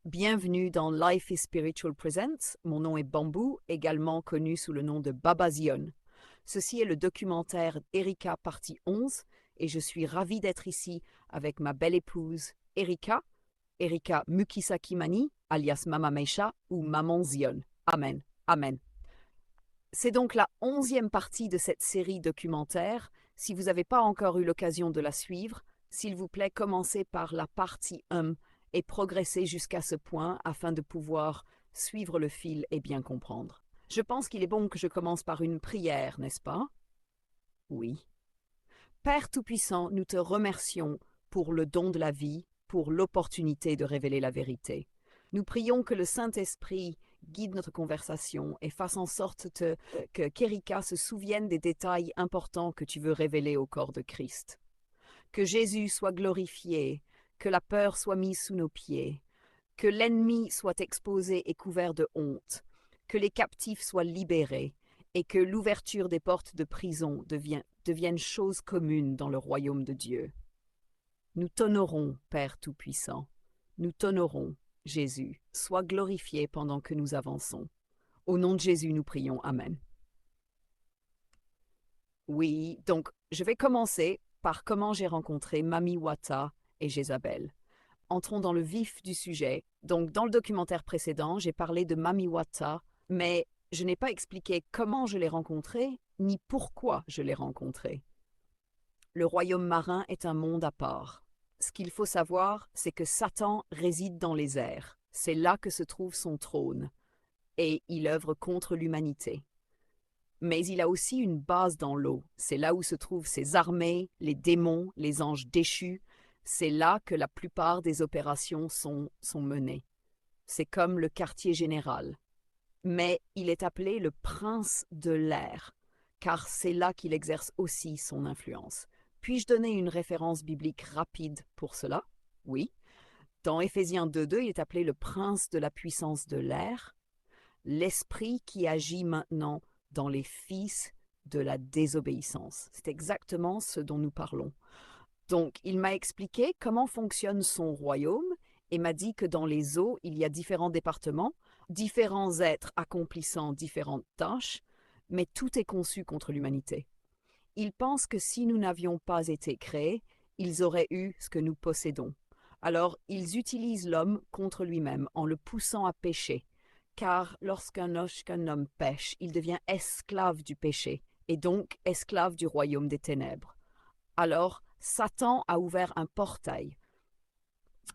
Bienvenue dans Life is Spiritual Presents. Mon nom est Bambou, également connu sous le nom de Baba Zion. Ceci est le documentaire Erika partie 11 et je suis ravie d'être ici avec ma belle épouse Erika, Erika Mukisakimani, alias Mama Meisha ou Maman Zion. Amen. Amen. C'est donc la 11e partie de cette série documentaire. Si vous n'avez pas encore eu l'occasion de la suivre, s'il vous plaît, commencez par la partie 1 et progressez jusqu'à ce point afin de pouvoir suivre le fil et bien comprendre. Je pense qu'il est bon que je commence par une prière, n'est-ce pas? Oui. Père Tout-Puissant, nous te remercions pour le don de la vie, pour l'opportunité de révéler la vérité. Nous prions que le Saint-Esprit guide notre conversation et fasse en sorte que Kerika se souvienne des détails importants que tu veux révéler au corps de Christ. Que Jésus soit glorifié, que la peur soit mise sous nos pieds, que l'ennemi soit exposé et couvert de honte, que les captifs soient libérés et que l'ouverture des portes de prison devienne chose commune dans le royaume de Dieu. Nous t'honorons, Père Tout-Puissant. Nous t'honorons, Jésus. Sois glorifié pendant que nous avançons. Au nom de Jésus, nous prions. Amen. Oui, donc je vais commencer par comment j'ai rencontré Mami Wata et Jézabel. Entrons dans le vif du sujet. Donc, dans le documentaire précédent, j'ai parlé de Mami Wata, mais je n'ai pas expliqué comment je l'ai rencontré, ni pourquoi je l'ai rencontré. Le royaume marin est un monde à part. Ce qu'il faut savoir, c'est que Satan réside dans les airs. C'est là que se trouve son trône, et il œuvre contre l'humanité. Mais il a aussi une base dans l'eau. C'est là où se trouvent ses armées, les démons, les anges déchus. C'est là que la plupart des opérations sont menées. C'est comme le quartier général. Mais il est appelé le prince de l'air, car c'est là qu'il exerce aussi son influence. Puis-je donner une référence biblique rapide pour cela? Oui. Dans Éphésiens 2.2, il est appelé le prince de la puissance de l'air, l'esprit qui agit maintenant dans les fils de la désobéissance. C'est exactement ce dont nous parlons. Donc, il m'a expliqué comment fonctionne son royaume et m'a dit que dans les eaux, il y a différents départements, différents êtres accomplissant différentes tâches, mais tout est conçu contre l'humanité. Il pense que si nous n'avions pas été créés, ils auraient eu ce que nous possédons. Alors, ils utilisent l'homme contre lui-même en le poussant à pécher, car lorsqu'un homme pêche, il devient esclave du péché, et donc esclave du royaume des ténèbres. Alors, Satan a ouvert un portail.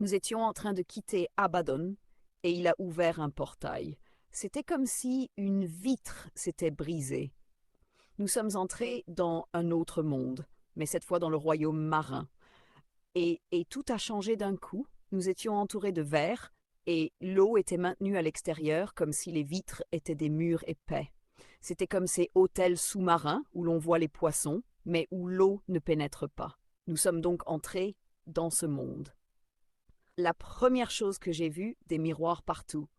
Nous étions en train de quitter Abaddon, et il a ouvert un portail. C'était comme si une vitre s'était brisée. Nous sommes entrés dans un autre monde, mais cette fois dans le royaume marin. Et tout a changé d'un coup. Nous étions entourés de verre, et l'eau était maintenue à l'extérieur comme si les vitres étaient des murs épais. C'était comme ces hôtels sous-marins où l'on voit les poissons, mais où l'eau ne pénètre pas. Nous sommes donc entrés dans ce monde. La première chose que j'ai vue, des miroirs partout.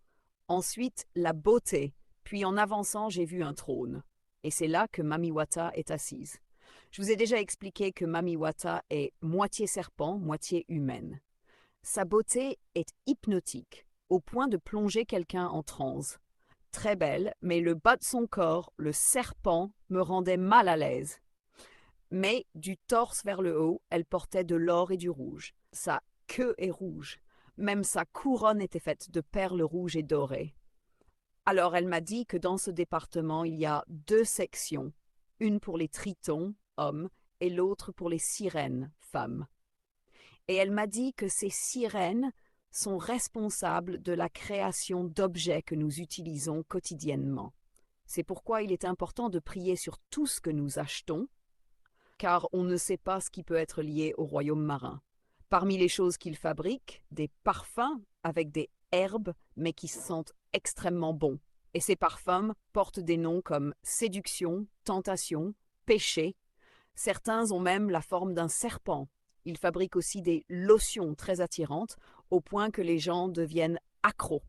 Ensuite, la beauté, puis en avançant, j'ai vu un trône. Et c'est là que Mami Wata est assise. Je vous ai déjà expliqué que Mami Wata est moitié serpent, moitié humaine. Sa beauté est hypnotique, au point de plonger quelqu'un en transe. Très belle, mais le bas de son corps, le serpent, me rendait mal à l'aise. Mais du torse vers le haut, elle portait de l'or et du rouge. Sa queue est rouge. Même sa couronne était faite de perles rouges et dorées. Alors elle m'a dit que dans ce département, il y a 2 sections, une pour les tritons, hommes, et l'autre pour les sirènes, femmes. Et elle m'a dit que ces sirènes sont responsables de la création d'objets que nous utilisons quotidiennement. C'est pourquoi il est important de prier sur tout ce que nous achetons, car on ne sait pas ce qui peut être lié au royaume marin. Parmi les choses qu'ils fabriquent, des parfums avec des herbes, mais qui sentent extrêmement bons. Et ces parfums portent des noms comme séduction, tentation, péché. Certains ont même la forme d'un serpent. Ils fabriquent aussi des lotions très attirantes, au point que les gens deviennent accros.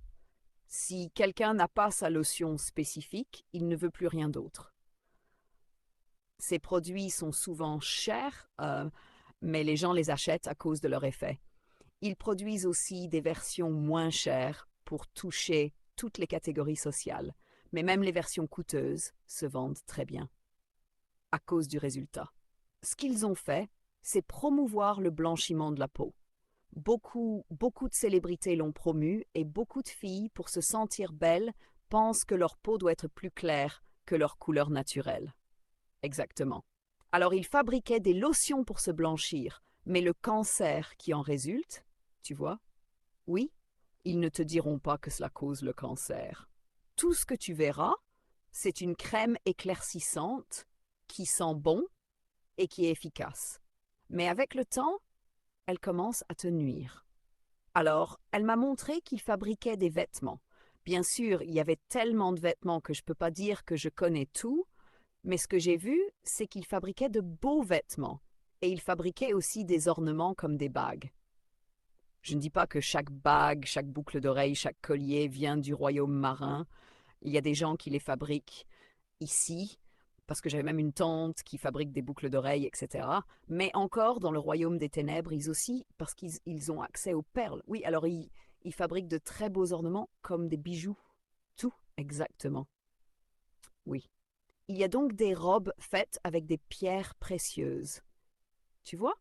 Si quelqu'un n'a pas sa lotion spécifique, il ne veut plus rien d'autre. Ces produits sont souvent chers, mais les gens les achètent à cause de leur effet. Ils produisent aussi des versions moins chères pour toucher toutes les catégories sociales, mais même les versions coûteuses se vendent très bien à cause du résultat. Ce qu'ils ont fait, c'est promouvoir le blanchiment de la peau. Beaucoup de célébrités l'ont promu et beaucoup de filles, pour se sentir belles, pensent que leur peau doit être plus claire que leur couleur naturelle. Exactement. Alors ils fabriquaient des lotions pour se blanchir, mais le cancer qui en résulte, tu vois, oui, ils ne te diront pas que cela cause le cancer. Tout ce que tu verras, c'est une crème éclaircissante qui sent bon et qui est efficace. Mais avec le temps, elle commence à te nuire. Alors, elle m'a montré qu'il fabriquait des vêtements. Bien sûr, il y avait tellement de vêtements que je ne peux pas dire que je connais tout, mais ce que j'ai vu, c'est qu'il fabriquait de beaux vêtements. Et il fabriquait aussi des ornements comme des bagues. Je ne dis pas que chaque bague, chaque boucle d'oreille, chaque collier vient du royaume marin. Il y a des gens qui les fabriquent ici, parce que j'avais même une tante qui fabrique des boucles d'oreilles, etc. Mais encore, dans le royaume des ténèbres, ils aussi, parce qu'ils ont accès aux perles. Oui, alors ils fabriquent de très beaux ornements, comme des bijoux. Tout, exactement. Oui. Il y a donc des robes faites avec des pierres précieuses. Tu vois?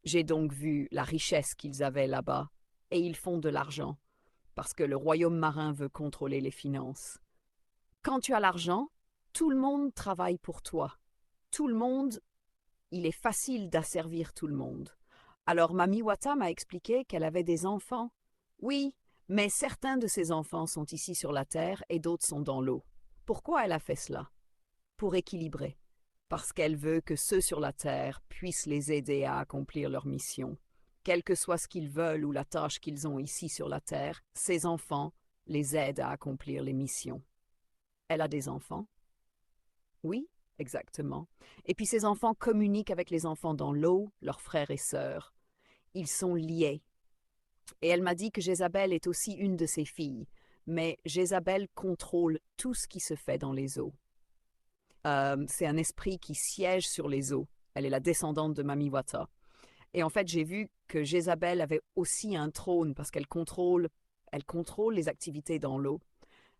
J'ai donc vu la richesse qu'ils avaient là-bas, et ils font de l'argent, parce que le royaume marin veut contrôler les finances. Quand tu as l'argent, tout le monde travaille pour toi. Tout le monde, il est facile d'asservir tout le monde. Alors Mami Wata m'a expliqué qu'elle avait des enfants. Oui, mais certains de ses enfants sont ici sur la terre et d'autres sont dans l'eau. Pourquoi elle a fait cela? Pour équilibrer. Parce qu'elle veut que ceux sur la terre puissent les aider à accomplir leur mission. Quel que soit ce qu'ils veulent ou la tâche qu'ils ont ici sur la terre, ces enfants les aident à accomplir les missions. Elle a des enfants? Oui, exactement. Et puis ces enfants communiquent avec les enfants dans l'eau, leurs frères et sœurs. Ils sont liés. Et elle m'a dit que Jézabel est aussi une de ses filles, mais Jézabel contrôle tout ce qui se fait dans les eaux. C'est un esprit qui siège sur les eaux. Elle est la descendante de Mami Wata. Et en fait, j'ai vu que Jézabel avait aussi un trône parce elle contrôle les activités dans l'eau,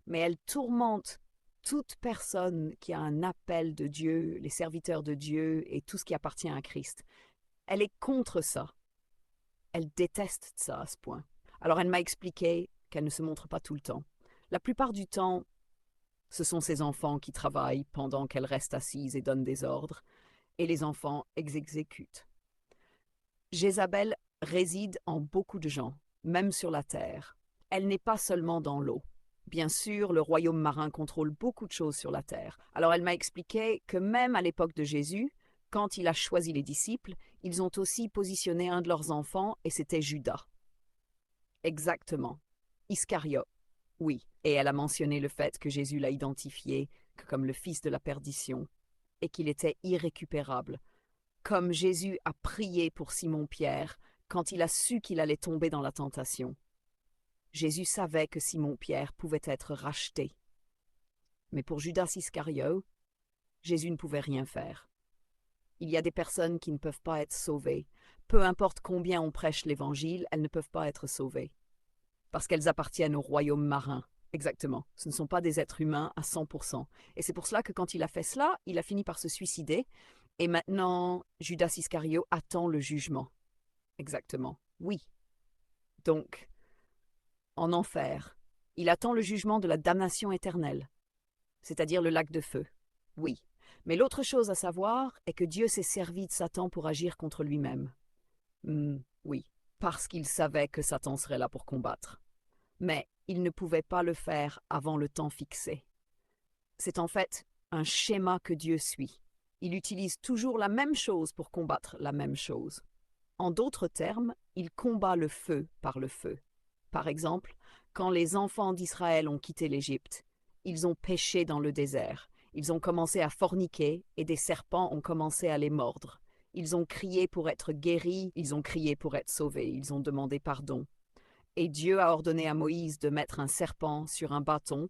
mais elle tourmente toute personne qui a un appel de Dieu, les serviteurs de Dieu et tout ce qui appartient à Christ. Elle est contre ça. Elle déteste ça à ce point. Alors elle m'a expliqué qu'elle ne se montre pas tout le temps. La plupart du temps, ce sont ses enfants qui travaillent pendant qu'elle reste assise et donne des ordres, et les enfants exécutent. Jézabel réside en beaucoup de gens, même sur la terre. Elle n'est pas seulement dans l'eau. Bien sûr, le royaume marin contrôle beaucoup de choses sur la terre. Alors elle m'a expliqué que même à l'époque de Jésus, quand il a choisi les disciples, ils ont aussi positionné un de leurs enfants et c'était Judas. Exactement. Iscariote. Oui, et elle a mentionné le fait que Jésus l'a identifié comme le fils de la perdition et qu'il était irrécupérable. Comme Jésus a prié pour Simon-Pierre quand il a su qu'il allait tomber dans la tentation. Jésus savait que Simon-Pierre pouvait être racheté. Mais pour Judas Iscariote, Jésus ne pouvait rien faire. Il y a des personnes qui ne peuvent pas être sauvées. Peu importe combien on prêche l'Évangile, elles ne peuvent pas être sauvées. Parce qu'elles appartiennent au royaume marin. Exactement. Ce ne sont pas des êtres humains à 100%. Et c'est pour cela que quand il a fait cela, il a fini par se suicider. Et maintenant, Judas Iscariote attend le jugement. Exactement. Oui. Donc, en enfer, il attend le jugement de la damnation éternelle, c'est-à-dire le lac de feu. Oui. Mais l'autre chose à savoir est que Dieu s'est servi de Satan pour agir contre lui-même. Oui, parce qu'il savait que Satan serait là pour combattre. Mais il ne pouvait pas le faire avant le temps fixé. C'est en fait un schéma que Dieu suit. Il utilise toujours la même chose pour combattre la même chose. En d'autres termes, il combat le feu par le feu. Par exemple, quand les enfants d'Israël ont quitté l'Égypte, ils ont péché dans le désert. Ils ont commencé à forniquer et des serpents ont commencé à les mordre. Ils ont crié pour être guéris, ils ont crié pour être sauvés, ils ont demandé pardon. Et Dieu a ordonné à Moïse de mettre un serpent sur un bâton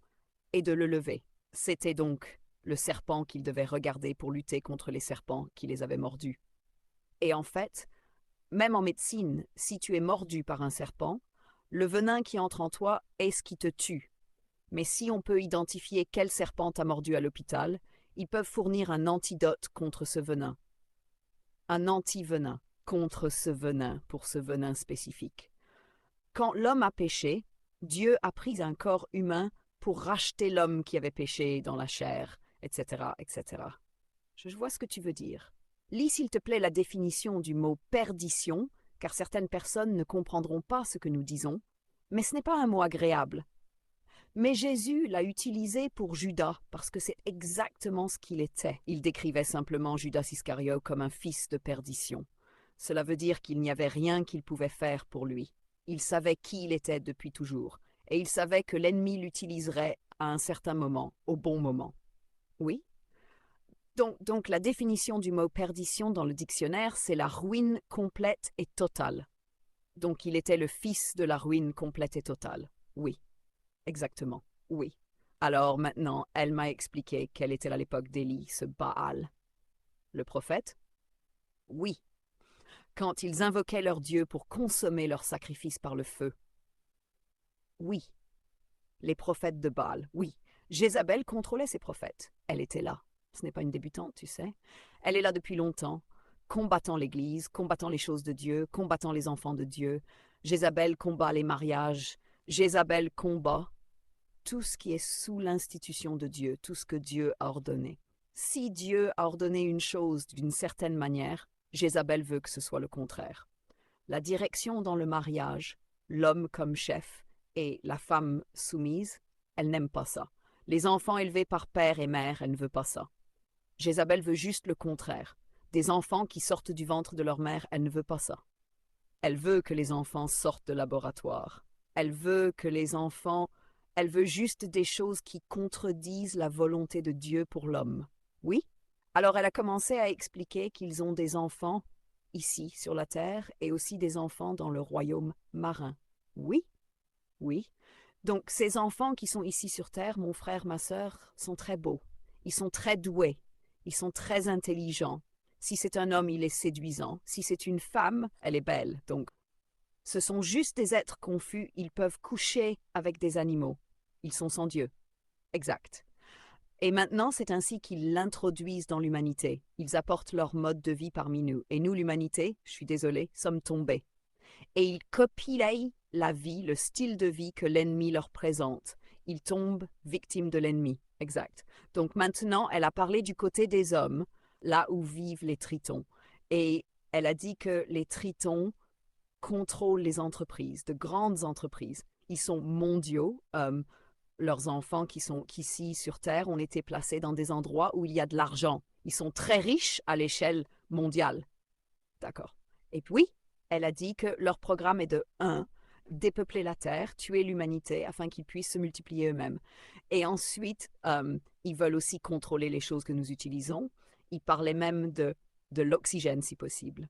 et de le lever. C'était donc le serpent qu'il devait regarder pour lutter contre les serpents qui les avaient mordus. Et en fait, même en médecine, si tu es mordu par un serpent, le venin qui entre en toi est ce qui te tue. Mais si on peut identifier quel serpent t'a mordu à l'hôpital, ils peuvent fournir un antidote contre ce venin. Un antivenin contre ce venin, pour ce venin spécifique. Quand l'homme a péché, Dieu a pris un corps humain pour racheter l'homme qui avait péché dans la chair, etc., etc. Je vois ce que tu veux dire. Lis s'il te plaît la définition du mot perdition, car certaines personnes ne comprendront pas ce que nous disons, mais ce n'est pas un mot agréable. Mais Jésus l'a utilisé pour Judas, parce que c'est exactement ce qu'il était. Il décrivait simplement Judas Iscariote comme un fils de perdition. Cela veut dire qu'il n'y avait rien qu'il pouvait faire pour lui. Il savait qui il était depuis toujours, et il savait que l'ennemi l'utiliserait à un certain moment, au bon moment. Oui? Donc la définition du mot perdition dans le dictionnaire, c'est la ruine complète et totale. Donc il était le fils de la ruine complète et totale. Oui, exactement, oui. Alors maintenant, elle m'a expliqué quelle était à l'époque d'Élie, ce Baal. Le prophète? Oui. Quand ils invoquaient leur Dieu pour consommer leur sacrifice par le feu. Oui. Les prophètes de Baal, oui. Jézabel contrôlait ses prophètes. Elle était là. Ce n'est pas une débutante, tu sais. Elle est là depuis longtemps, combattant l'Église, combattant les choses de Dieu, combattant les enfants de Dieu. Jézabel combat les mariages. Jézabel combat tout ce qui est sous l'institution de Dieu, tout ce que Dieu a ordonné. Si Dieu a ordonné une chose d'une certaine manière, Jézabel veut que ce soit le contraire. La direction dans le mariage, l'homme comme chef et la femme soumise, elle n'aime pas ça. Les enfants élevés par père et mère, elle ne veut pas ça. Jézabel veut juste le contraire. Des enfants qui sortent du ventre de leur mère, elle ne veut pas ça. Elle veut que les enfants sortent de laboratoire. Elle veut que les enfants... Elle veut juste des choses qui contredisent la volonté de Dieu pour l'homme. Oui? Alors elle a commencé à expliquer qu'ils ont des enfants ici sur la terre et aussi des enfants dans le royaume marin. Oui? Oui. Donc ces enfants qui sont ici sur terre, mon frère, ma sœur, sont très beaux. Ils sont très doués. Ils sont très intelligents. Si c'est un homme, il est séduisant. Si c'est une femme, elle est belle. Donc, ce sont juste des êtres confus. Ils peuvent coucher avec des animaux. Ils sont sans Dieu. Exact. Et maintenant, c'est ainsi qu'ils l'introduisent dans l'humanité. Ils apportent leur mode de vie parmi nous. Et nous, l'humanité, je suis désolée, sommes tombés. Et ils copient la vie, le style de vie que l'ennemi leur présente. Ils tombent victimes de l'ennemi. Exact. Donc maintenant, elle a parlé du côté des hommes, là où vivent les tritons. Et elle a dit que les tritons contrôlent les entreprises, de grandes entreprises. Ils sont mondiaux. Leurs enfants qui sont ici sur Terre ont été placés dans des endroits où il y a de l'argent. Ils sont très riches à l'échelle mondiale. D'accord. Et puis, elle a dit que leur programme est de 1, dépeupler la Terre, tuer l'humanité afin qu'ils puissent se multiplier eux-mêmes. Et ensuite, ils veulent aussi contrôler les choses que nous utilisons. Ils parlaient même de l'oxygène si possible.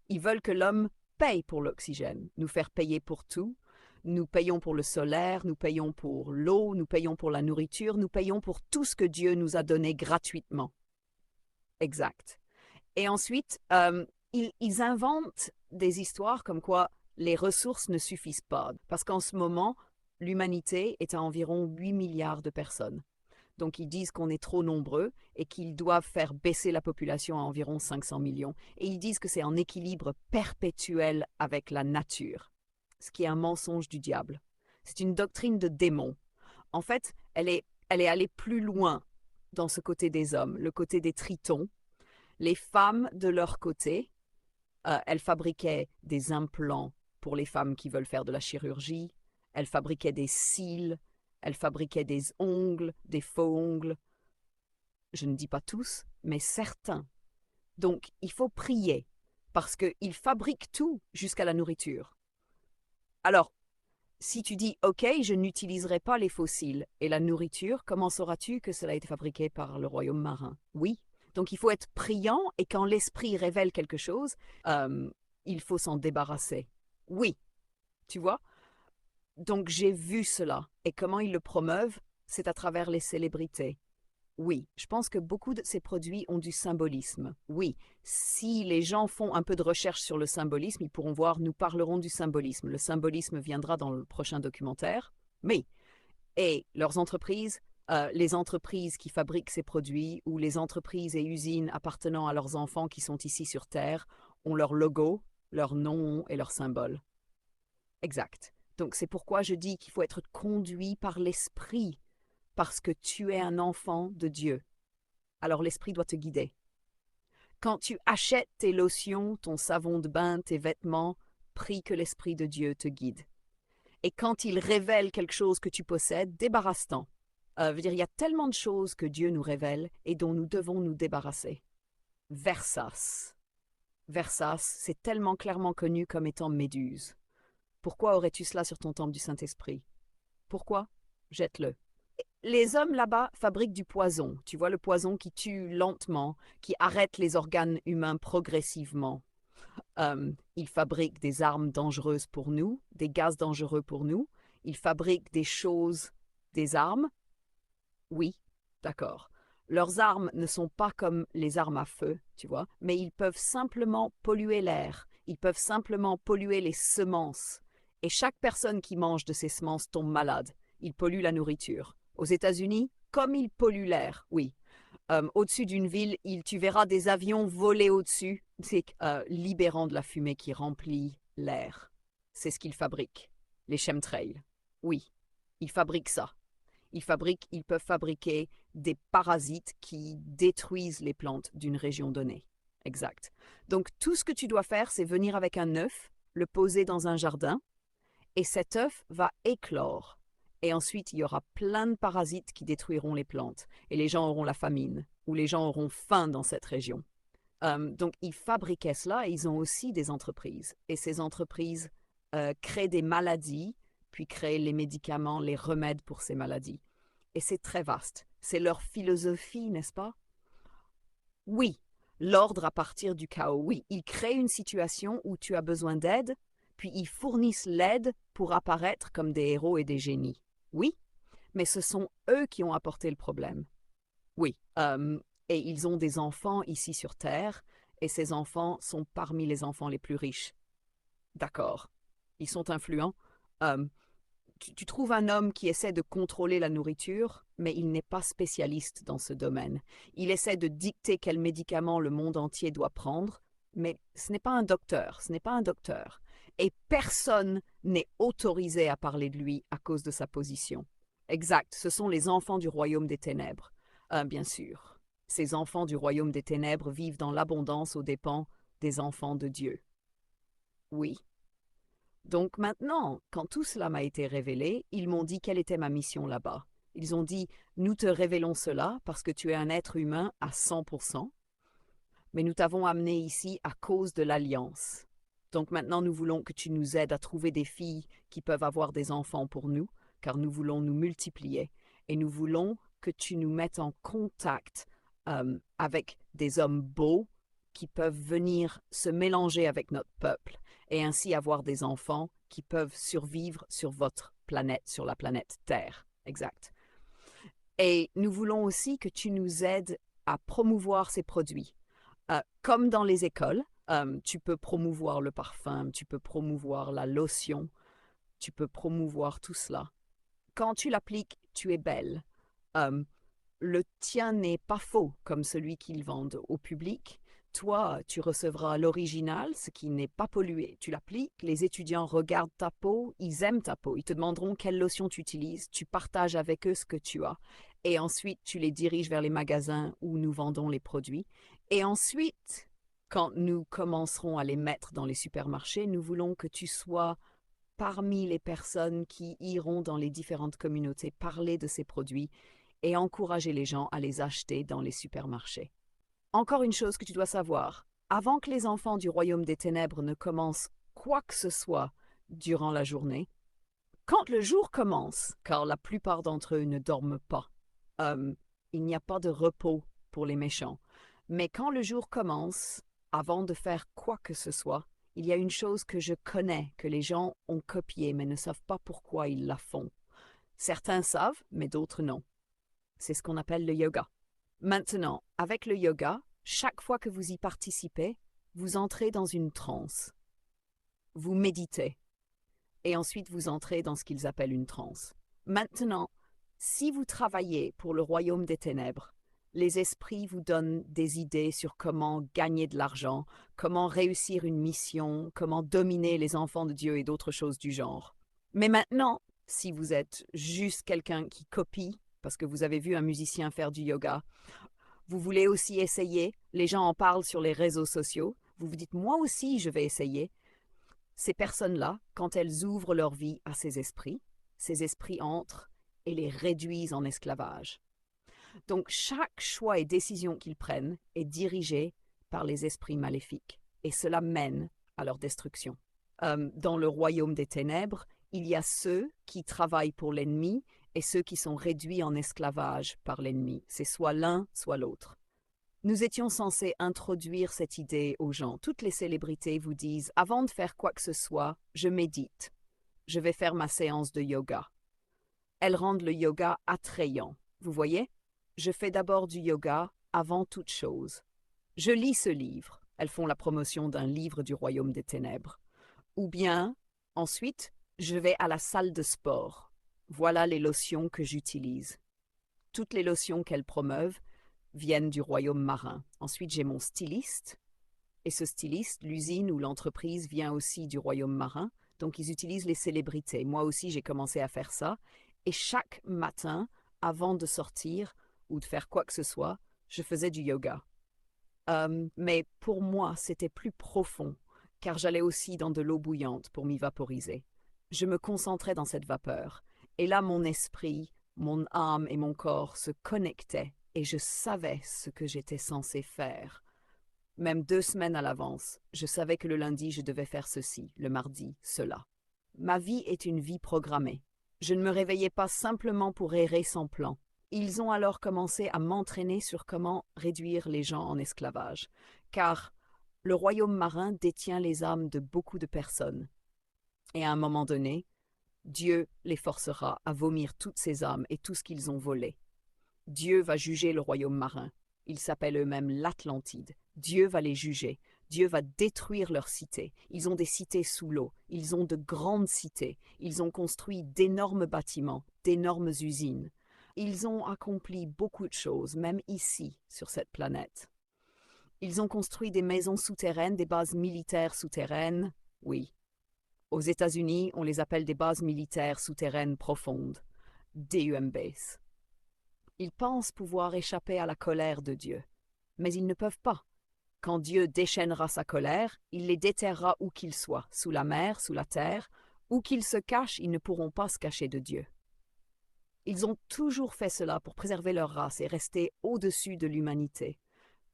Ils veulent que l'homme paye pour l'oxygène, nous faire payer pour tout. Nous payons pour le solaire, nous payons pour l'eau, nous payons pour la nourriture, nous payons pour tout ce que Dieu nous a donné gratuitement. Exact. Et ensuite, ils inventent des histoires comme quoi les ressources ne suffisent pas. Parce qu'en ce moment, l'humanité est à environ 8 milliards de personnes. Donc ils disent qu'on est trop nombreux et qu'ils doivent faire baisser la population à environ 500 millions. Et ils disent que c'est en équilibre perpétuel avec la nature, ce qui est un mensonge du diable. C'est une doctrine de démon. En fait, elle est allée plus loin dans ce côté des hommes, le côté des tritons. Les femmes, de leur côté, elles fabriquaient des implants pour les femmes qui veulent faire de la chirurgie. Elles fabriquaient des cils. Elles fabriquaient des ongles, des faux ongles. Je ne dis pas tous, mais certains. Donc, il faut prier, parce qu'ils fabriquent tout jusqu'à la nourriture. Alors, si tu dis « Ok, je n'utiliserai pas les fossiles et la nourriture », comment sauras-tu que cela a été fabriqué par le royaume marin? Oui. Donc, il faut être priant et quand l'esprit révèle quelque chose, il faut s'en débarrasser. Oui. Tu vois? Donc, j'ai vu cela. Et comment ils le promeuvent? C'est à travers les célébrités. Oui, je pense que beaucoup de ces produits ont du symbolisme. Oui, si les gens font un peu de recherche sur le symbolisme, ils pourront voir, nous parlerons du symbolisme. Le symbolisme viendra dans le prochain documentaire. Mais, et leurs entreprises, les entreprises qui fabriquent ces produits ou les entreprises et usines appartenant à leurs enfants qui sont ici sur Terre ont leur logo, leur nom et leur symbole. Exact. Donc c'est pourquoi je dis qu'il faut être conduit par l'esprit, parce que tu es un enfant de Dieu. Alors l'esprit doit te guider. Quand tu achètes tes lotions, ton savon de bain, tes vêtements, prie que l'esprit de Dieu te guide. Et quand il révèle quelque chose que tu possèdes, débarrasse-t'en. Veut dire, il y a tellement de choses que Dieu nous révèle et dont nous devons nous débarrasser. Versas. Versas, c'est tellement clairement connu comme étant Méduse. Pourquoi aurais-tu cela sur ton temple du Saint-Esprit? Pourquoi? Jette-le. Les hommes là-bas fabriquent du poison. Tu vois, le poison qui tue lentement, qui arrête les organes humains progressivement. Ils fabriquent des armes dangereuses pour nous, des gaz dangereux pour nous. Ils fabriquent des choses, des armes. Oui, d'accord. Leurs armes ne sont pas comme les armes à feu, tu vois, mais ils peuvent simplement polluer l'air. Ils peuvent simplement polluer les semences. Et chaque personne qui mange de ces semences tombe malade. Ils polluent la nourriture. Aux États-Unis, comme ils polluent l'air, oui. Au-dessus d'une ville, tu verras des avions voler au-dessus, libérant de la fumée qui remplit l'air. C'est ce qu'ils fabriquent, les chemtrails. Oui, ils fabriquent ça. Ils peuvent fabriquer des parasites qui détruisent les plantes d'une région donnée. Exact. Donc tout ce que tu dois faire, c'est venir avec un œuf, le poser dans un jardin, et cet œuf va éclore. Et ensuite, il y aura plein de parasites qui détruiront les plantes. Et les gens auront la famine, ou les gens auront faim dans cette région. Donc, ils fabriquaient cela et ils ont aussi des entreprises. Et ces entreprises créent des maladies, puis créent les médicaments, les remèdes pour ces maladies. Et c'est très vaste. C'est leur philosophie, n'est-ce pas? Oui, l'ordre à partir du chaos. Oui, ils créent une situation où tu as besoin d'aide, puis ils fournissent l'aide pour apparaître comme des héros et des génies. Oui, mais ce sont eux qui ont apporté le problème. Oui, et ils ont des enfants ici sur Terre, et ces enfants sont parmi les enfants les plus riches. D'accord. Ils sont influents. Euh, tu trouves un homme qui essaie de contrôler la nourriture, mais il n'est pas spécialiste dans ce domaine. Il essaie de dicter quels médicaments le monde entier doit prendre, mais ce n'est pas un docteur, ce n'est pas un docteur. Et personne n'est autorisé à parler de lui à cause de sa position. Exact, ce sont les enfants du royaume des ténèbres. Bien sûr, ces enfants du royaume des ténèbres vivent dans l'abondance aux dépens des enfants de Dieu. Oui. Donc maintenant, quand tout cela m'a été révélé, ils m'ont dit quelle était ma mission là-bas. Ils ont dit, nous te révélons cela parce que tu es un être humain à 100%, mais nous t'avons amené ici à cause de l'alliance. Donc maintenant, nous voulons que tu nous aides à trouver des filles qui peuvent avoir des enfants pour nous, car nous voulons nous multiplier. Et nous voulons que tu nous mettes en contact avec des hommes beaux qui peuvent venir se mélanger avec notre peuple et ainsi avoir des enfants qui peuvent survivre sur votre planète, sur la planète Terre. Exact. Et nous voulons aussi que tu nous aides à promouvoir ces produits. Comme dans les écoles, tu peux promouvoir le parfum, tu peux promouvoir la lotion, tu peux promouvoir tout cela. Quand tu l'appliques, tu es belle. Euh, le tien n'est pas faux comme celui qu'ils vendent au public. Toi, tu recevras l'original, ce qui n'est pas pollué. Tu l'appliques, les étudiants regardent ta peau, ils aiment ta peau, ils te demanderont quelle lotion tu utilises, tu partages avec eux ce que tu as. Et ensuite, tu les diriges vers les magasins où nous vendons les produits. Et ensuite, quand nous commencerons à les mettre dans les supermarchés, nous voulons que tu sois parmi les personnes qui iront dans les différentes communautés parler de ces produits et encourager les gens à les acheter dans les supermarchés. Encore une chose que tu dois savoir, avant que les enfants du royaume des ténèbres ne commencent quoi que ce soit durant la journée, quand le jour commence, car la plupart d'entre eux ne dorment pas, euh, il n'y a pas de repos pour les méchants. Mais quand le jour commence, avant de faire quoi que ce soit, il y a une chose que je connais, que les gens ont copiée mais ne savent pas pourquoi ils la font. Certains savent, mais d'autres non. C'est ce qu'on appelle le yoga. Maintenant, avec le yoga, chaque fois que vous y participez, vous entrez dans une transe. Vous méditez. Et ensuite vous entrez dans ce qu'ils appellent une transe. Maintenant, si vous travaillez pour le royaume des ténèbres, les esprits vous donnent des idées sur comment gagner de l'argent, comment réussir une mission, comment dominer les enfants de Dieu et d'autres choses du genre. Mais maintenant, si vous êtes juste quelqu'un qui copie, parce que vous avez vu un musicien faire du yoga, vous voulez aussi essayer, les gens en parlent sur les réseaux sociaux, vous vous dites moi aussi je vais essayer. Ces personnes-là, quand elles ouvrent leur vie à ces esprits entrent et les réduisent en esclavage. Donc chaque choix et décision qu'ils prennent est dirigé par les esprits maléfiques et cela mène à leur destruction. Dans le royaume des ténèbres, il y a ceux qui travaillent pour l'ennemi et ceux qui sont réduits en esclavage par l'ennemi. C'est soit l'un, soit l'autre. Nous étions censés introduire cette idée aux gens. Toutes les célébrités vous disent, avant de faire quoi que ce soit, je médite. Je vais faire ma séance de yoga. Elles rendent le yoga attrayant. Vous voyez? Je fais d'abord du yoga avant toute chose. Je lis ce livre. Elles font la promotion d'un livre du royaume des ténèbres. Ou bien, ensuite, je vais à la salle de sport. Voilà les lotions que j'utilise. Toutes les lotions qu'elles promeuvent viennent du royaume marin. Ensuite, j'ai mon styliste. Et ce styliste, l'usine ou l'entreprise vient aussi du royaume marin. Donc, ils utilisent les célébrités. Moi aussi, j'ai commencé à faire ça. Et chaque matin, avant de sortir ou de faire quoi que ce soit, je faisais du yoga. Mais pour moi, c'était plus profond, car j'allais aussi dans de l'eau bouillante pour m'y vaporiser. Je me concentrais dans cette vapeur. Et là, mon esprit, mon âme et mon corps se connectaient et je savais ce que j'étais censé faire. Même 2 semaines à l'avance, je savais que le lundi, je devais faire ceci, le mardi, cela. Ma vie est une vie programmée. Je ne me réveillais pas simplement pour errer sans plan. Ils ont alors commencé à m'entraîner sur comment réduire les gens en esclavage, car le royaume marin détient les âmes de beaucoup de personnes. Et à un moment donné, Dieu les forcera à vomir toutes ces âmes et tout ce qu'ils ont volé. Dieu va juger le royaume marin. Ils s'appellent eux-mêmes l'Atlantide. Dieu va les juger. Dieu va détruire leurs cités. Ils ont des cités sous l'eau. Ils ont de grandes cités. Ils ont construit d'énormes bâtiments, d'énormes usines. Ils ont accompli beaucoup de choses, même ici, sur cette planète. Ils ont construit des maisons souterraines, des bases militaires souterraines. Oui. Aux États-Unis, on les appelle des bases militaires souterraines profondes. DUMBs. Ils pensent pouvoir échapper à la colère de Dieu. Mais ils ne peuvent pas. Quand Dieu déchaînera sa colère, il les déterrera où qu'ils soient, sous la mer, sous la terre, où qu'ils se cachent, ils ne pourront pas se cacher de Dieu. Ils ont toujours fait cela pour préserver leur race et rester au-dessus de l'humanité.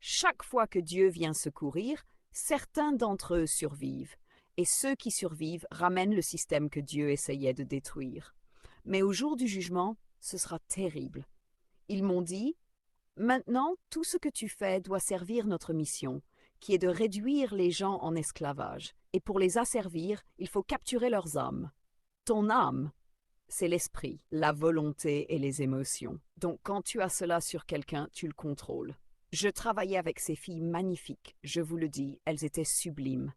Chaque fois que Dieu vient secourir, certains d'entre eux survivent, et ceux qui survivent ramènent le système que Dieu essayait de détruire. Mais au jour du jugement, ce sera terrible. Ils m'ont dit, maintenant, tout ce que tu fais doit servir notre mission, qui est de réduire les gens en esclavage. Et pour les asservir, il faut capturer leurs âmes. Ton âme, c'est l'esprit, la volonté et les émotions. Donc quand tu as cela sur quelqu'un, tu le contrôles. Je travaillais avec ces filles magnifiques, je vous le dis, elles étaient sublimes.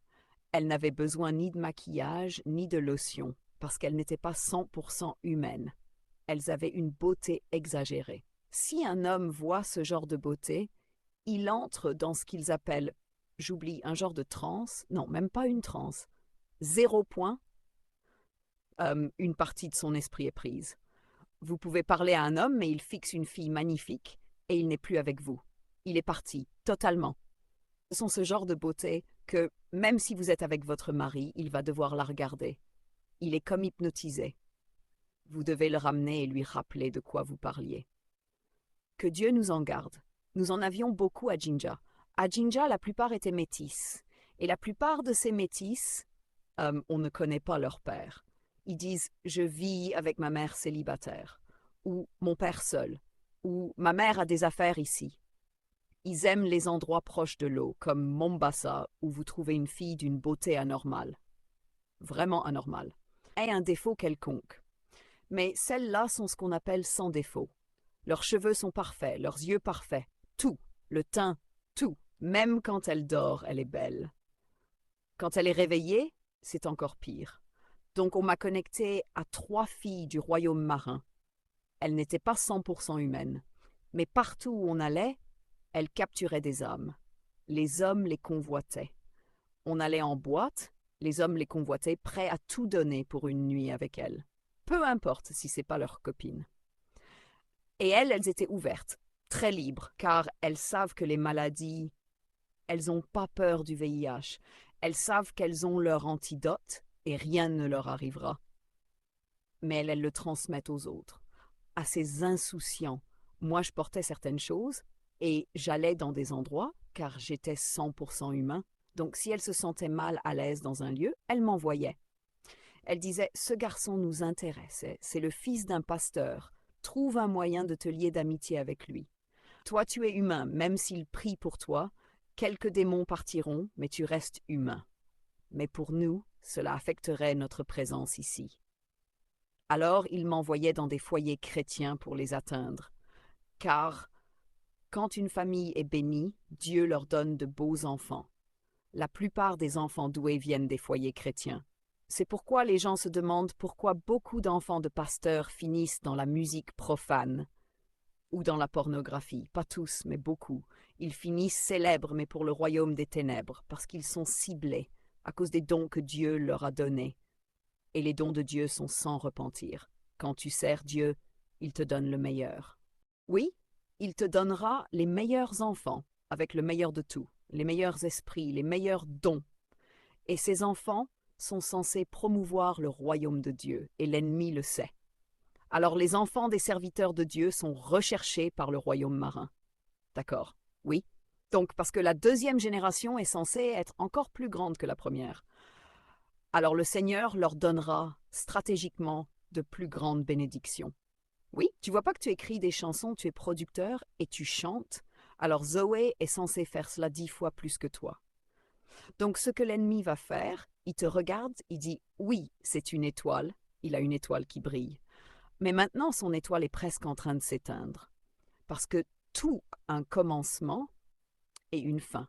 Elles n'avaient besoin ni de maquillage, ni de lotion, parce qu'elles n'étaient pas 100% humaines. Elles avaient une beauté exagérée. Si un homme voit ce genre de beauté, il entre dans ce qu'ils appellent, j'oublie, un genre de transe, non, même pas une transe, 0 point, une partie de son esprit est prise. Vous pouvez parler à un homme, mais il fixe une fille magnifique et il n'est plus avec vous. Il est parti, totalement. Ce sont ce genre de beauté que, même si vous êtes avec votre mari, il va devoir la regarder. Il est comme hypnotisé. Vous devez le ramener et lui rappeler de quoi vous parliez. Que Dieu nous en garde. Nous en avions beaucoup à Jinja. À Jinja, la plupart étaient métis. Et la plupart de ces métis, on ne connaît pas leur père. Ils disent « je vis avec ma mère célibataire » ou « mon père seul » ou « ma mère a des affaires ici ». Ils aiment les endroits proches de l'eau, comme Mombasa, où vous trouvez une fille d'une beauté anormale. Vraiment anormale. Et un défaut quelconque. Mais celles-là sont ce qu'on appelle sans défaut. Leurs cheveux sont parfaits, leurs yeux parfaits, Tout, le teint, tout. Même quand elle dort, elle est belle. Quand elle est réveillée, c'est encore pire. Donc on m'a connectée à 3 filles du royaume marin. Elles n'étaient pas 100% humaines. Mais partout où on allait, elles capturaient des âmes. Les hommes les convoitaient. On allait en boîte, les hommes les convoitaient, prêts à tout donner pour une nuit avec elles. Peu importe si c'est pas leur copine. Et elles étaient ouvertes, très libres, car elles savent que les maladies, elles n'ont pas peur du VIH. Elles savent qu'elles ont leur antidote et rien ne leur arrivera. Mais elles le transmettent aux autres, à ces insouciants. Moi, je portais certaines choses et j'allais dans des endroits, car j'étais 100% humain. Donc, si elles se sentaient mal à l'aise dans un lieu, elles m'envoyaient. Elles disaient « Ce garçon nous intéresse, c'est le fils d'un pasteur. Trouve un moyen de te lier d'amitié avec lui. Toi, tu es humain, même s'il prie pour toi. Quelques démons partiront, mais tu restes humain. Mais pour nous, cela affecterait notre présence ici. » Alors, ils m'envoyaient dans des foyers chrétiens pour les atteindre. Car, quand une famille est bénie, Dieu leur donne de beaux enfants. La plupart des enfants doués viennent des foyers chrétiens. C'est pourquoi les gens se demandent pourquoi beaucoup d'enfants de pasteurs finissent dans la musique profane ou dans la pornographie. Pas tous, mais beaucoup. Ils finissent célèbres, mais pour le royaume des ténèbres, parce qu'ils sont ciblés à cause des dons que Dieu leur a donnés. Et les dons de Dieu sont sans repentir. Quand tu sers Dieu, il te donne le meilleur. Oui, il te donnera les meilleurs enfants, avec le meilleur de tout, les meilleurs esprits, les meilleurs dons. Et ces enfants sont censés promouvoir le royaume de Dieu, et l'ennemi le sait. Alors les enfants des serviteurs de Dieu sont recherchés par le royaume marin. D'accord? Oui. Donc parce que la deuxième génération est censée être encore plus grande que la première. Alors le Seigneur leur donnera stratégiquement de plus grandes bénédictions. Oui, tu vois pas que tu écris des chansons, tu es producteur et tu chantes. Alors Zoé est censée faire cela 10 fois plus que toi. Donc ce que l'ennemi va faire, il te regarde, il dit « Oui, c'est une étoile, il a une étoile qui brille. » Mais maintenant, son étoile est presque en train de s'éteindre. Parce que tout a un commencement et une fin.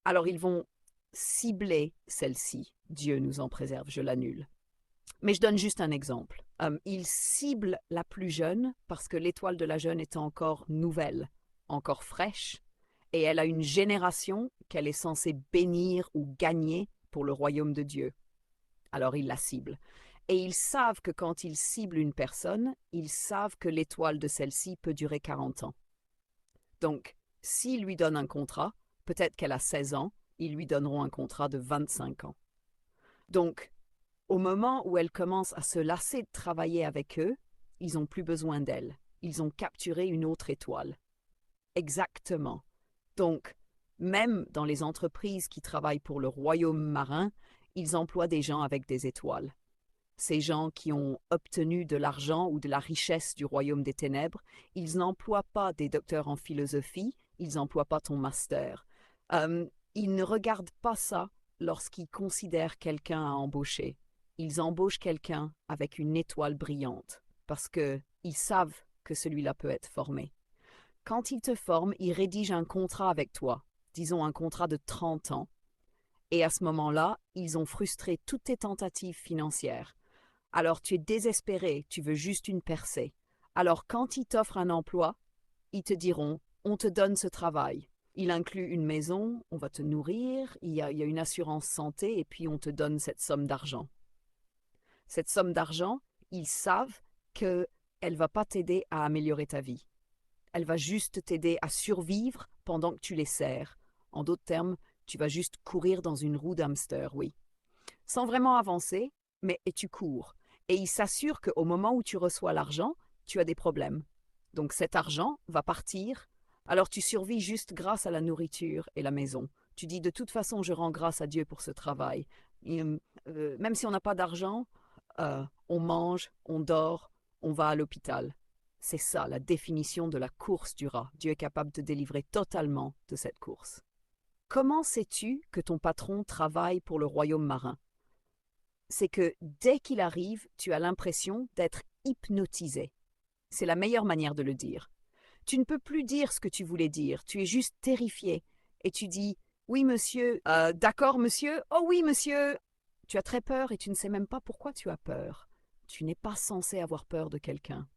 Alors ils vont cibler celle-ci. Dieu nous en préserve, je l'annule. Mais je donne juste un exemple. Ils ciblent la plus jeune parce que l'étoile de la jeune est encore nouvelle, encore fraîche, et elle a une génération qu'elle est censée bénir ou gagner pour le royaume de Dieu. Alors ils la ciblent. Et ils savent que quand ils ciblent une personne, ils savent que l'étoile de celle-ci peut durer 40 ans. Donc, s'ils lui donnent un contrat, peut-être qu'elle a 16 ans, ils lui donneront un contrat de 25 ans. Donc, au moment où elle commence à se lasser de travailler avec eux, ils n'ont plus besoin d'elle. Ils ont capturé une autre étoile. Exactement. Donc, même dans les entreprises qui travaillent pour le royaume marin, ils emploient des gens avec des étoiles. Ces gens qui ont obtenu de l'argent ou de la richesse du royaume des ténèbres, ils n'emploient pas des docteurs en philosophie, ils n'emploient pas ton master. Ils ne regardent pas ça lorsqu'ils considèrent quelqu'un à embaucher. Ils embauchent quelqu'un avec une étoile brillante, parce qu'ils savent que celui-là peut être formé. Quand ils te forment, ils rédigent un contrat avec toi, disons un contrat de 30 ans, et à ce moment-là, ils ont frustré toutes tes tentatives financières. Alors tu es désespéré, tu veux juste une percée. Alors quand ils t'offrent un emploi, ils te diront « on te donne ce travail ». Il inclut une maison, on va te nourrir, il y a une assurance santé et puis on te donne cette somme d'argent. Cette somme d'argent, ils savent qu'elle ne va pas t'aider à améliorer ta vie. Elle va juste t'aider à survivre pendant que tu les sers. En d'autres termes, tu vas juste courir dans une roue d'hamster, oui. Sans vraiment avancer, mais et tu cours. Et il s'assure qu'au moment où tu reçois l'argent, tu as des problèmes. Donc cet argent va partir, alors tu survis juste grâce à la nourriture et la maison. Tu dis de toute façon, je rends grâce à Dieu pour ce travail. Et, même si on n'a pas d'argent, on mange, on dort, on va à l'hôpital. C'est ça la définition de la course du rat. Dieu est capable de te délivrer totalement de cette course. Comment sais-tu que ton patron travaille pour le royaume marin? C'est que dès qu'il arrive, tu as l'impression d'être hypnotisé. C'est la meilleure manière de le dire. Tu ne peux plus dire ce que tu voulais dire, tu es juste terrifié. Et tu dis, oui monsieur, d'accord monsieur, oh oui monsieur. Tu as très peur et tu ne sais même pas pourquoi tu as peur. Tu n'es pas censé avoir peur de quelqu'un.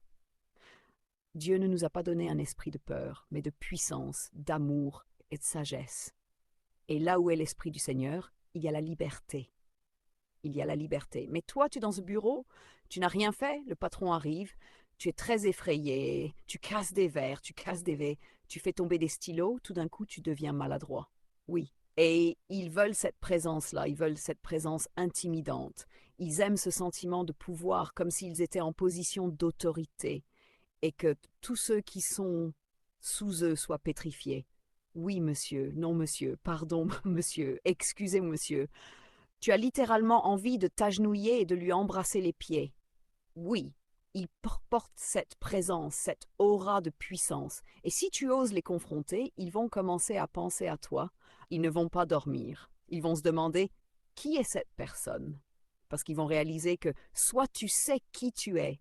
Dieu ne nous a pas donné un esprit de peur, mais de puissance, d'amour et de sagesse. Et là où est l'esprit du Seigneur, il y a la liberté. Il y a la liberté. Mais toi, tu es dans ce bureau, tu n'as rien fait, le patron arrive, tu es très effrayé, tu casses des verres, tu casses des verres, tu fais tomber des stylos, tout d'un coup, tu deviens maladroit. Oui. Et ils veulent cette présence-là, ils veulent cette présence intimidante. Ils aiment ce sentiment de pouvoir, comme s'ils étaient en position d'autorité, et que tous ceux qui sont sous eux soient pétrifiés. Oui, monsieur, non, monsieur, pardon, monsieur, excusez, monsieur. Tu as littéralement envie de t'agenouiller et de lui embrasser les pieds. Oui, ils portent cette présence, cette aura de puissance. Et si tu oses les confronter, ils vont commencer à penser à toi. Ils ne vont pas dormir. Ils vont se demander qui est cette personne. Parce qu'ils vont réaliser que soit tu sais qui tu es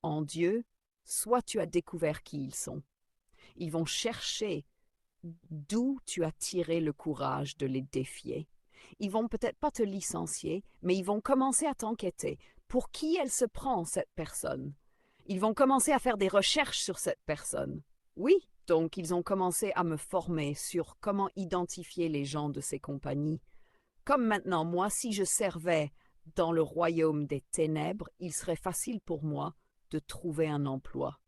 en Dieu, soit tu as découvert qui ils sont. Ils vont chercher d'où tu as tiré le courage de les défier. Ils vont peut-être pas te licencier, mais ils vont commencer à t'enquêter. Pour qui elle se prend, cette personne? Ils vont commencer à faire des recherches sur cette personne. Oui, donc ils ont commencé à me former sur comment identifier les gens de ces compagnies. Comme maintenant, moi, si je servais dans le royaume des ténèbres, il serait facile pour moi de trouver un emploi,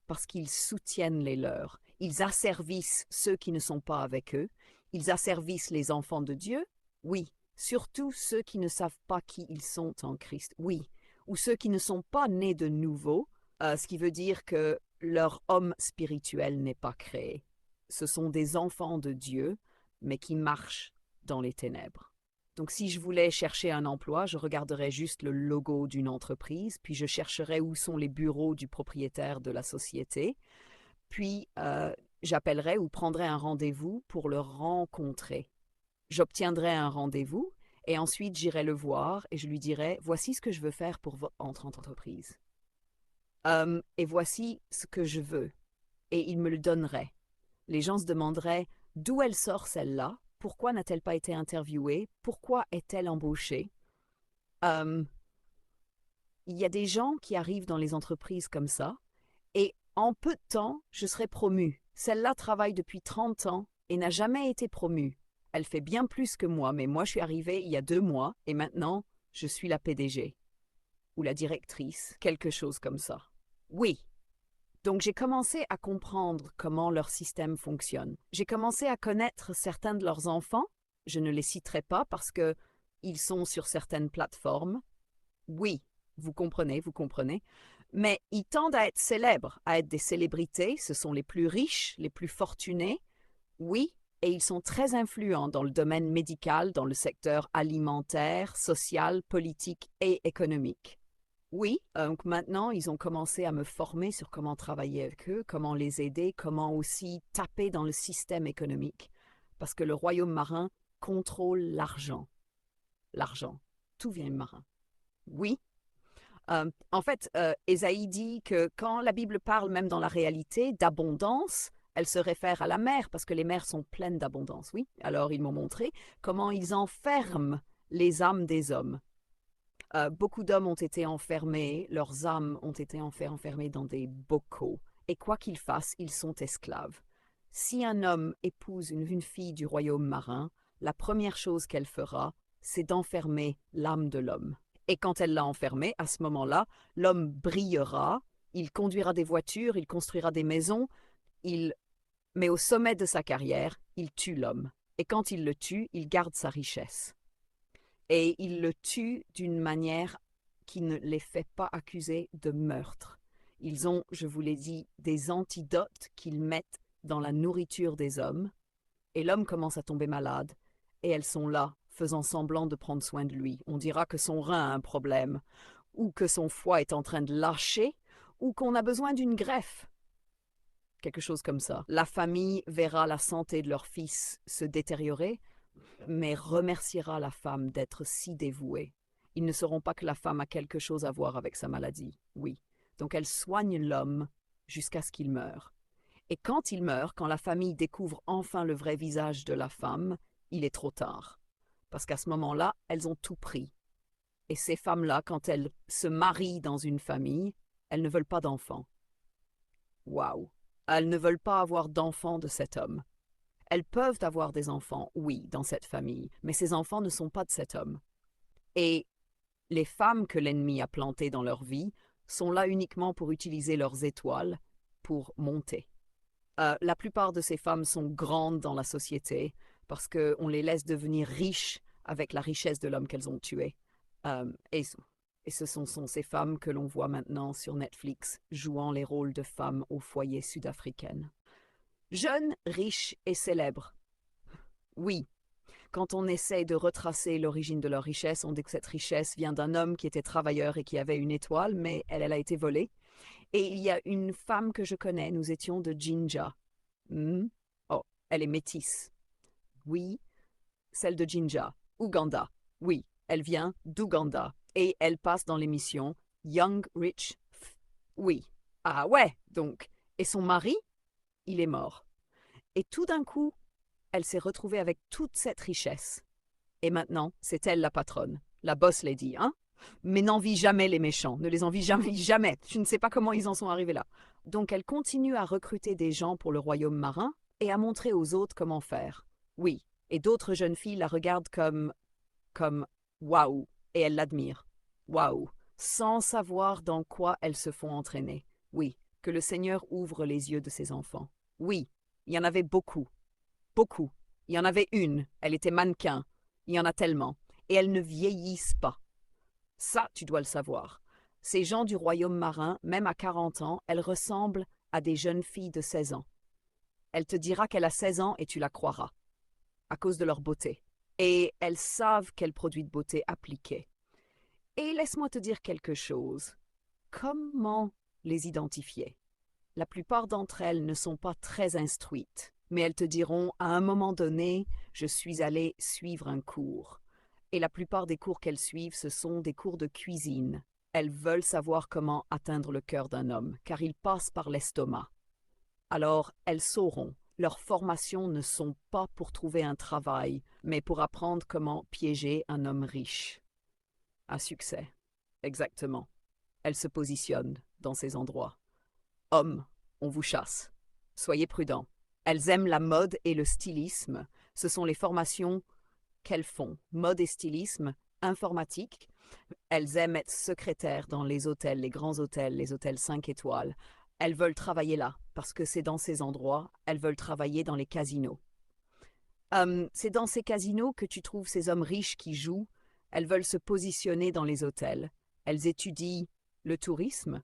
parce qu'ils soutiennent les leurs. Ils asservissent ceux qui ne sont pas avec eux. Ils asservissent les enfants de Dieu. Oui, surtout ceux qui ne savent pas qui ils sont en Christ. Oui, ou ceux qui ne sont pas nés de nouveau, ce qui veut dire que leur homme spirituel n'est pas créé. Ce sont des enfants de Dieu, mais qui marchent dans les ténèbres. Donc si je voulais chercher un emploi, je regarderais juste le logo d'une entreprise, puis je chercherais où sont les bureaux du propriétaire de la société, puis j'appellerais ou prendrais un rendez-vous pour le rencontrer. J'obtiendrai un rendez-vous et ensuite j'irai le voir et je lui dirai voici ce que je veux faire pour votre entreprise. Et voici ce que je veux. Et il me le donnerait. Les gens se demanderaient d'où elle sort celle-là, pourquoi n'a-t-elle pas été interviewée, pourquoi est-elle embauchée. Il y a des gens qui arrivent dans les entreprises comme ça et en peu de temps, je serai promue. Celle-là travaille depuis 30 ans et n'a jamais été promue. Elle fait bien plus que moi, mais moi je suis arrivée il y a 2 mois et maintenant je suis la PDG ou la directrice, quelque chose comme ça. Oui. Donc j'ai commencé à comprendre comment leur système fonctionne. J'ai commencé à connaître certains de leurs enfants. Je ne les citerai pas parce que ils sont sur certaines plateformes. Oui, vous comprenez, vous comprenez. Mais ils tendent à être célèbres, à être des célébrités. Ce sont les plus riches, les plus fortunés. Oui, et ils sont très influents dans le domaine médical, dans le secteur alimentaire, social, politique et économique. Oui, donc maintenant, ils ont commencé à me former sur comment travailler avec eux, comment les aider, comment aussi taper dans le système économique. Parce que le royaume marin contrôle l'argent. L'argent. Tout vient du marin. Oui. En fait, Ésaïe dit que quand la Bible parle, même dans la réalité, d'abondance, elle se réfère à la mer, parce que les mers sont pleines d'abondance, oui. Alors, ils m'ont montré comment ils enferment les âmes des hommes. Beaucoup d'hommes ont été enfermés, leurs âmes ont été enfermées dans des bocaux. Et quoi qu'ils fassent, ils sont esclaves. Si un homme épouse une fille du royaume marin, la première chose qu'elle fera, c'est d'enfermer l'âme de l'homme. Et quand elle l'a enfermé, à ce moment-là, l'homme brillera, il conduira des voitures, il construira des maisons, mais au sommet de sa carrière, il tue l'homme. Et quand il le tue, il garde sa richesse. Et il le tue d'une manière qui ne les fait pas accuser de meurtre. Ils ont, je vous l'ai dit, des antidotes qu'ils mettent dans la nourriture des hommes, et l'homme commence à tomber malade, et elles sont là, faisant semblant de prendre soin de lui. On dira que son rein a un problème, ou que son foie est en train de lâcher, ou qu'on a besoin d'une greffe. Quelque chose comme ça. La famille verra la santé de leur fils se détériorer, mais remerciera la femme d'être si dévouée. Ils ne sauront pas que la femme a quelque chose à voir avec sa maladie, oui. Donc elle soigne l'homme jusqu'à ce qu'il meure. Et quand il meurt, quand la famille découvre enfin le vrai visage de la femme, il est trop tard. Parce qu'à ce moment-là, elles ont tout pris. Et ces femmes-là, quand elles se marient dans une famille, elles ne veulent pas d'enfants. Waouh! Elles ne veulent pas avoir d'enfants de cet homme. Elles peuvent avoir des enfants, oui, dans cette famille, mais ces enfants ne sont pas de cet homme. Et les femmes que l'ennemi a plantées dans leur vie sont là uniquement pour utiliser leurs étoiles pour monter. La plupart de ces femmes sont grandes dans la société parce qu'on les laisse devenir riches avec la richesse de l'homme qu'elles ont tué. Et ce sont ces femmes que l'on voit maintenant sur Netflix jouant les rôles de femmes au foyer sud-africaines. Jeunes, riches et célèbres. Oui, quand on essaie de retracer l'origine de leur richesse, on dit que cette richesse vient d'un homme qui était travailleur et qui avait une étoile, mais elle a été volée. Et il y a une femme que je connais, nous étions de Jinja. Oh, elle est métisse. Oui, celle de Jinja. Ouganda. Oui, elle vient d'Ouganda. Et elle passe dans l'émission Young Rich. Oui. Ah ouais, donc. Et son mari, il est mort. Et tout d'un coup, elle s'est retrouvée avec toute cette richesse. Et maintenant, c'est elle la patronne, la boss lady, hein? Mais n'envie jamais les méchants, ne les envie jamais, jamais. Je ne sais pas comment ils en sont arrivés là. Donc elle continue à recruter des gens pour le royaume marin et à montrer aux autres comment faire. Oui, et d'autres jeunes filles la regardent comme waouh, et elles l'admirent. Waouh, sans savoir dans quoi elles se font entraîner. Oui, que le Seigneur ouvre les yeux de ses enfants. Oui, il y en avait beaucoup, beaucoup. Il y en avait une, elle était mannequin. Il y en a tellement. Et elles ne vieillissent pas. Ça, tu dois le savoir. Ces gens du royaume marin, même à 40 ans, elles ressemblent à des jeunes filles de 16 ans. Elle te dira qu'elle a 16 ans et tu la croiras, à cause de leur beauté. Et elles savent quels produits de beauté appliquer. Et laisse-moi te dire quelque chose. Comment les identifier? La plupart d'entre elles ne sont pas très instruites, mais elles te diront, à un moment donné, je suis allée suivre un cours. Et la plupart des cours qu'elles suivent, ce sont des cours de cuisine. Elles veulent savoir comment atteindre le cœur d'un homme, car il passe par l'estomac. Alors, elles sauront. Leurs formations ne sont pas pour trouver un travail, mais pour apprendre comment piéger un homme riche. À succès. Exactement. Elles se positionnent dans ces endroits. Hommes, on vous chasse. Soyez prudents. Elles aiment la mode et le stylisme. Ce sont les formations qu'elles font. Mode et stylisme, informatique. Elles aiment être secrétaires dans les hôtels, les grands hôtels, les hôtels 5 étoiles. Elles veulent travailler là, parce que c'est dans ces endroits. Elles veulent travailler dans les casinos. C'est dans ces casinos que tu trouves ces hommes riches qui jouent. Elles veulent se positionner dans les hôtels. Elles étudient le tourisme.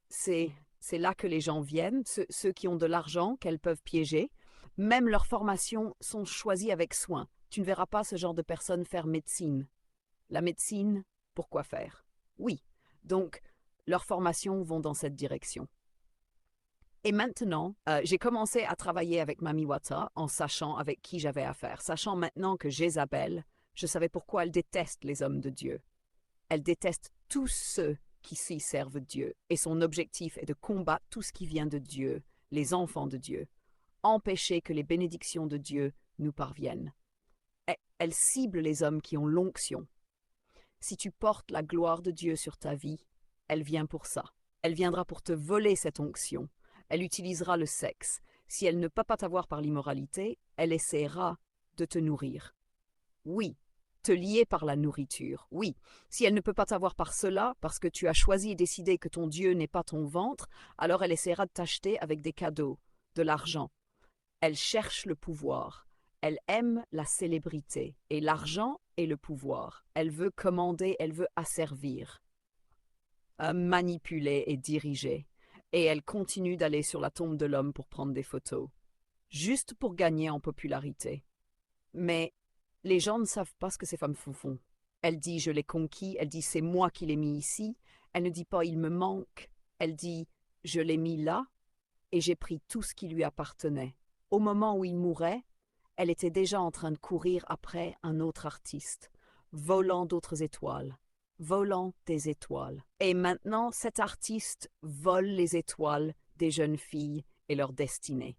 C'est là que les gens viennent, ceux qui ont de l'argent qu'elles peuvent piéger. Même leurs formations sont choisies avec soin. Tu ne verras pas ce genre de personnes faire médecine. La médecine, pourquoi faire? Oui, donc leurs formations vont dans cette direction. Et maintenant, j'ai commencé à travailler avec Mami Wata en sachant avec qui j'avais affaire, sachant maintenant que Jézabel, je savais pourquoi elle déteste les hommes de Dieu. Elle déteste tous ceux qui s'y servent Dieu, et son objectif est de combattre tout ce qui vient de Dieu, les enfants de Dieu, empêcher que les bénédictions de Dieu nous parviennent. Elle cible les hommes qui ont l'onction. Si tu portes la gloire de Dieu sur ta vie, elle vient pour ça. Elle viendra pour te voler cette onction. Elle utilisera le sexe. Si elle ne peut pas t'avoir par l'immoralité, elle essaiera de te nourrir. Oui, te lier par la nourriture, oui. Si elle ne peut pas t'avoir par cela, parce que tu as choisi et décidé que ton Dieu n'est pas ton ventre, alors elle essaiera de t'acheter avec des cadeaux, de l'argent. Elle cherche le pouvoir. Elle aime la célébrité. Et l'argent et le pouvoir. Elle veut commander, elle veut asservir, manipuler et diriger. Et elle continue d'aller sur la tombe de l'homme pour prendre des photos, juste pour gagner en popularité. Mais les gens ne savent pas ce que ces femmes font. Elle dit je l'ai conquis, elle dit c'est moi qui l'ai mis ici, elle ne dit pas il me manque, elle dit je l'ai mis là et j'ai pris tout ce qui lui appartenait. Au moment où il mourait, elle était déjà en train de courir après un autre artiste, volant d'autres étoiles, volant des étoiles. Et maintenant, cet artiste vole les étoiles des jeunes filles et leur destinée.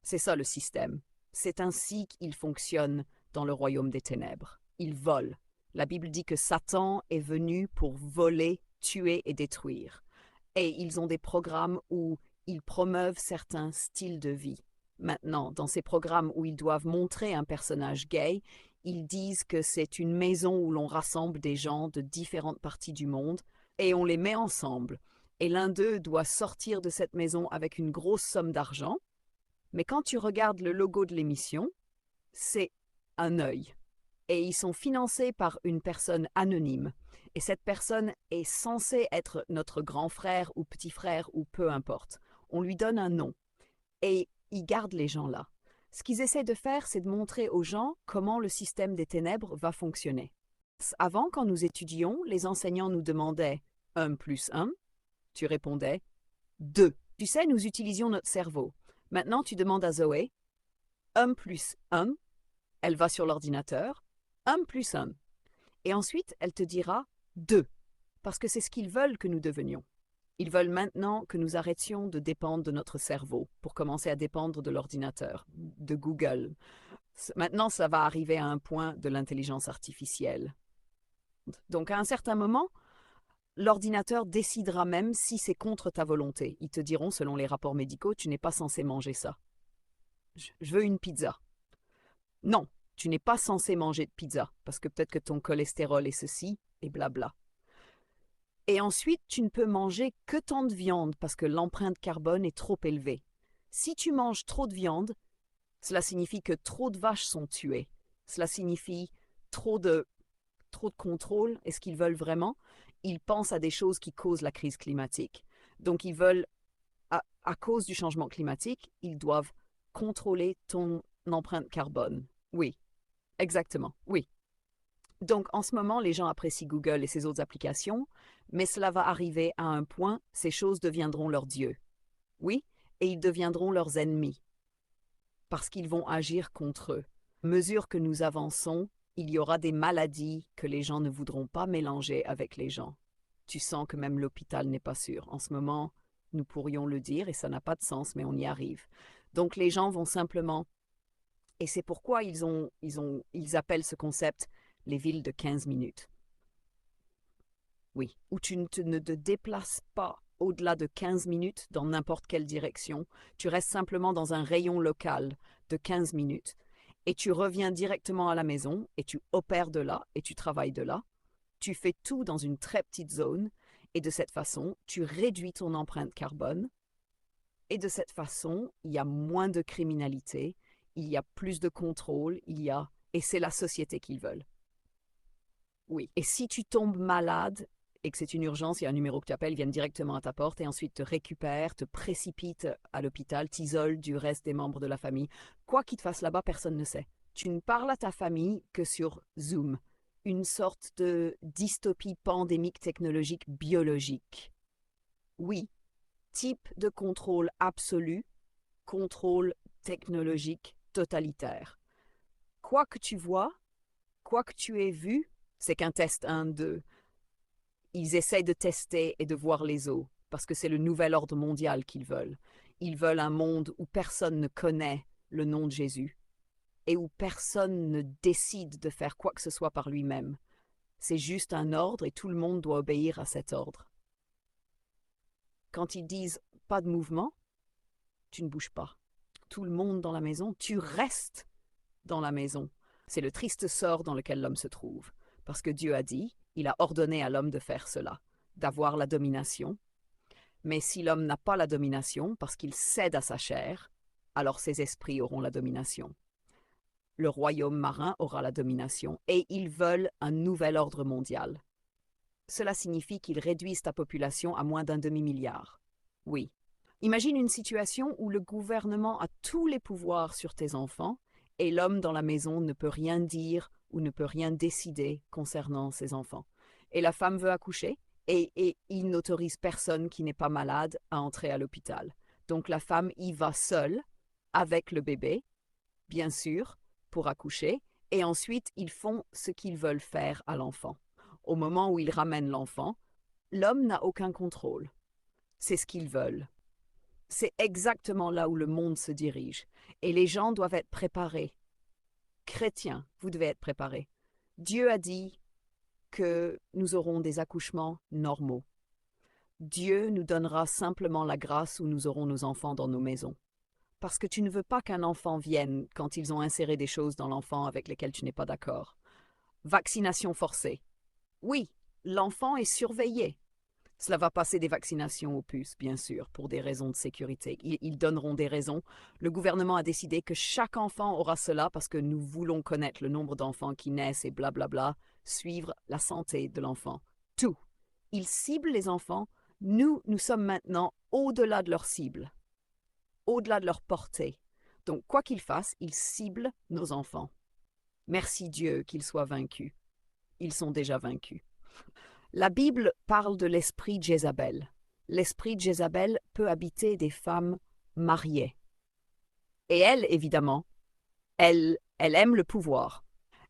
C'est ça le système. C'est ainsi qu'il fonctionne dans le royaume des ténèbres. Ils volent. La Bible dit que Satan est venu pour voler, tuer et détruire. Et ils ont des programmes où ils promeuvent certains styles de vie. Maintenant, dans ces programmes où ils doivent montrer un personnage gay, ils disent que c'est une maison où l'on rassemble des gens de différentes parties du monde et on les met ensemble. Et l'un d'eux doit sortir de cette maison avec une grosse somme d'argent. Mais quand tu regardes le logo de l'émission, c'est un œil. Et ils sont financés par une personne anonyme. Et cette personne est censée être notre grand frère ou petit frère ou peu importe. On lui donne un nom. Et ils gardent les gens là. Ce qu'ils essaient de faire, c'est de montrer aux gens comment le système des ténèbres va fonctionner. Avant, quand nous étudions, les enseignants nous demandaient 1 plus 1. Tu répondais 2. Tu sais, nous utilisions notre cerveau. Maintenant, tu demandes à Zoé 1 plus 1. Elle va sur l'ordinateur. 1 plus 1. Et ensuite, elle te dira 2. Parce que c'est ce qu'ils veulent que nous devenions. Ils veulent maintenant que nous arrêtions de dépendre de notre cerveau pour commencer à dépendre de l'ordinateur, de Google. Maintenant, ça va arriver à un point de l'intelligence artificielle. Donc, à un certain moment, l'ordinateur décidera même si c'est contre ta volonté. Ils te diront, selon les rapports médicaux, tu n'es pas censé manger ça. Je veux une pizza. Non, tu n'es pas censé manger de pizza, parce que peut-être que ton cholestérol est ceci, et blabla. Et ensuite, tu ne peux manger que tant de viande parce que l'empreinte carbone est trop élevée. Si tu manges trop de viande, cela signifie que trop de vaches sont tuées. Cela signifie trop de contrôle. Est-ce qu'ils veulent vraiment? Ils pensent à des choses qui causent la crise climatique. Donc, ils veulent, à cause du changement climatique, ils doivent contrôler ton empreinte carbone. Oui, exactement, oui. Donc, en ce moment, les gens apprécient Google et ses autres applications, mais cela va arriver à un point, ces choses deviendront leurs dieux. Oui, et ils deviendront leurs ennemis, parce qu'ils vont agir contre eux. À mesure que nous avançons, il y aura des maladies que les gens ne voudront pas mélanger avec les gens. Tu sens que même l'hôpital n'est pas sûr. En ce moment, nous pourrions le dire, et ça n'a pas de sens, mais on y arrive. Donc, les gens vont simplement... Et c'est pourquoi ils appellent ce concept les villes de 15 minutes. Oui, où tu ne te déplaces pas au-delà de 15 minutes dans n'importe quelle direction. Tu restes simplement dans un rayon local de 15 minutes et tu reviens directement à la maison et tu opères de là et tu travailles de là. Tu fais tout dans une très petite zone et de cette façon, tu réduis ton empreinte carbone et de cette façon, il y a moins de criminalité, il y a plus de contrôle, et c'est la société qu'ils veulent. Oui. Et si tu tombes malade et que c'est une urgence, il y a un numéro que tu appelles, ils viennent directement à ta porte et ensuite te récupèrent, te précipitent à l'hôpital, t'isolent du reste des membres de la famille. Quoi qu'ils te fassent là-bas, personne ne sait. Tu ne parles à ta famille que sur Zoom, une sorte de dystopie pandémique technologique biologique. Oui, type de contrôle absolu, contrôle technologique totalitaire. Quoi que tu vois, quoi que tu aies vu, c'est qu'un test 1-2. Ils essayent de tester et de voir les os, parce que c'est le nouvel ordre mondial qu'ils veulent. Ils veulent un monde où personne ne connaît le nom de Jésus et où personne ne décide de faire quoi que ce soit par lui-même. C'est juste un ordre et tout le monde doit obéir à cet ordre. Quand ils disent pas de mouvement, tu ne bouges pas. Tout le monde dans la maison, tu restes dans la maison. C'est le triste sort dans lequel l'homme se trouve. Parce que Dieu a dit, il a ordonné à l'homme de faire cela, d'avoir la domination. Mais si l'homme n'a pas la domination, parce qu'il cède à sa chair, alors ses esprits auront la domination. Le royaume marin aura la domination, et ils veulent un nouvel ordre mondial. Cela signifie qu'ils réduisent ta population à moins d'un demi-milliard. Oui. Imagine une situation où le gouvernement a tous les pouvoirs sur tes enfants, et l'homme dans la maison ne peut rien dire ou ne peut rien décider concernant ses enfants. Et la femme veut accoucher, et il n'autorise personne qui n'est pas malade à entrer à l'hôpital. Donc la femme y va seule, avec le bébé, bien sûr, pour accoucher, et ensuite ils font ce qu'ils veulent faire à l'enfant. Au moment où ils ramènent l'enfant, l'homme n'a aucun contrôle. C'est ce qu'ils veulent. C'est exactement là où le monde se dirige. Et les gens doivent être préparés. Chrétiens, vous devez être préparés. Dieu a dit que nous aurons des accouchements normaux. Dieu nous donnera simplement la grâce où nous aurons nos enfants dans nos maisons. Parce que tu ne veux pas qu'un enfant vienne quand ils ont inséré des choses dans l'enfant avec lesquelles tu n'es pas d'accord. Vaccination forcée. Oui, l'enfant est surveillé. Cela va passer des vaccinations aux puces, bien sûr, pour des raisons de sécurité. Ils donneront des raisons. Le gouvernement a décidé que chaque enfant aura cela parce que nous voulons connaître le nombre d'enfants qui naissent et blablabla, suivre la santé de l'enfant. Tout. Ils ciblent les enfants. Nous sommes maintenant au-delà de leur cible, au-delà de leur portée. Donc, quoi qu'ils fassent, ils ciblent nos enfants. Merci Dieu qu'ils soient vaincus. Ils sont déjà vaincus. La Bible parle de l'esprit de Jézabel. L'esprit de Jézabel peut habiter des femmes mariées. Et elles, évidemment, elles aiment le pouvoir.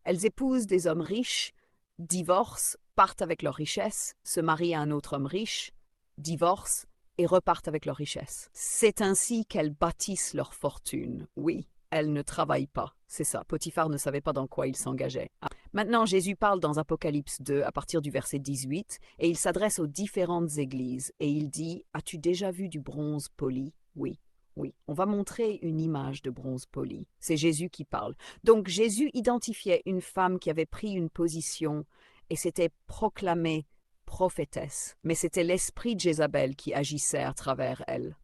Elles épousent des hommes riches, divorcent, partent avec leur richesse, se marient à un autre homme riche, divorcent et repartent avec leur richesse. C'est ainsi qu'elles bâtissent leur fortune. Oui, elles ne travaillent pas. C'est ça. Potiphar ne savait pas dans quoi il s'engageait. Maintenant, Jésus parle dans Apocalypse 2 à partir du verset 18 et il s'adresse aux différentes églises et il dit « As-tu déjà vu du bronze poli ?» Oui. Oui, on va montrer une image de bronze poli. C'est Jésus qui parle. Donc Jésus identifiait une femme qui avait pris une position et s'était proclamée prophétesse. Mais c'était l'esprit de Jézabel qui agissait à travers elle.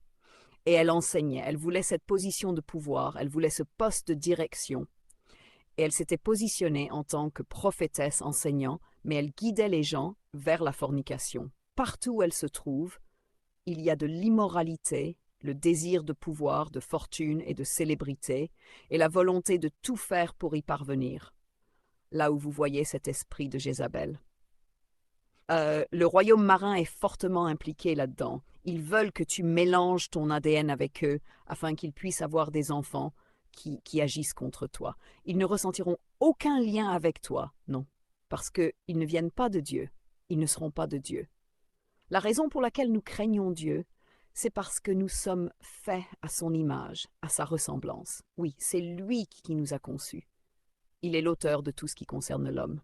Et elle enseignait. Elle voulait cette position de pouvoir. Elle voulait ce poste de direction. Et elle s'était positionnée en tant que prophétesse enseignant, mais elle guidait les gens vers la fornication. Partout où elle se trouve, il y a de l'immoralité, le désir de pouvoir, de fortune et de célébrité, et la volonté de tout faire pour y parvenir. Là où vous voyez cet esprit de Jézabel. Le royaume marin est fortement impliqué là-dedans. Ils veulent que tu mélanges ton ADN avec eux afin qu'ils puissent avoir des enfants qui agissent contre toi. Ils ne ressentiront aucun lien avec toi, non, parce qu'ils ne viennent pas de Dieu. Ils ne seront pas de Dieu. La raison pour laquelle nous craignons Dieu, c'est parce que nous sommes faits à son image, à sa ressemblance. Oui, c'est lui qui nous a conçus. Il est l'auteur de tout ce qui concerne l'homme.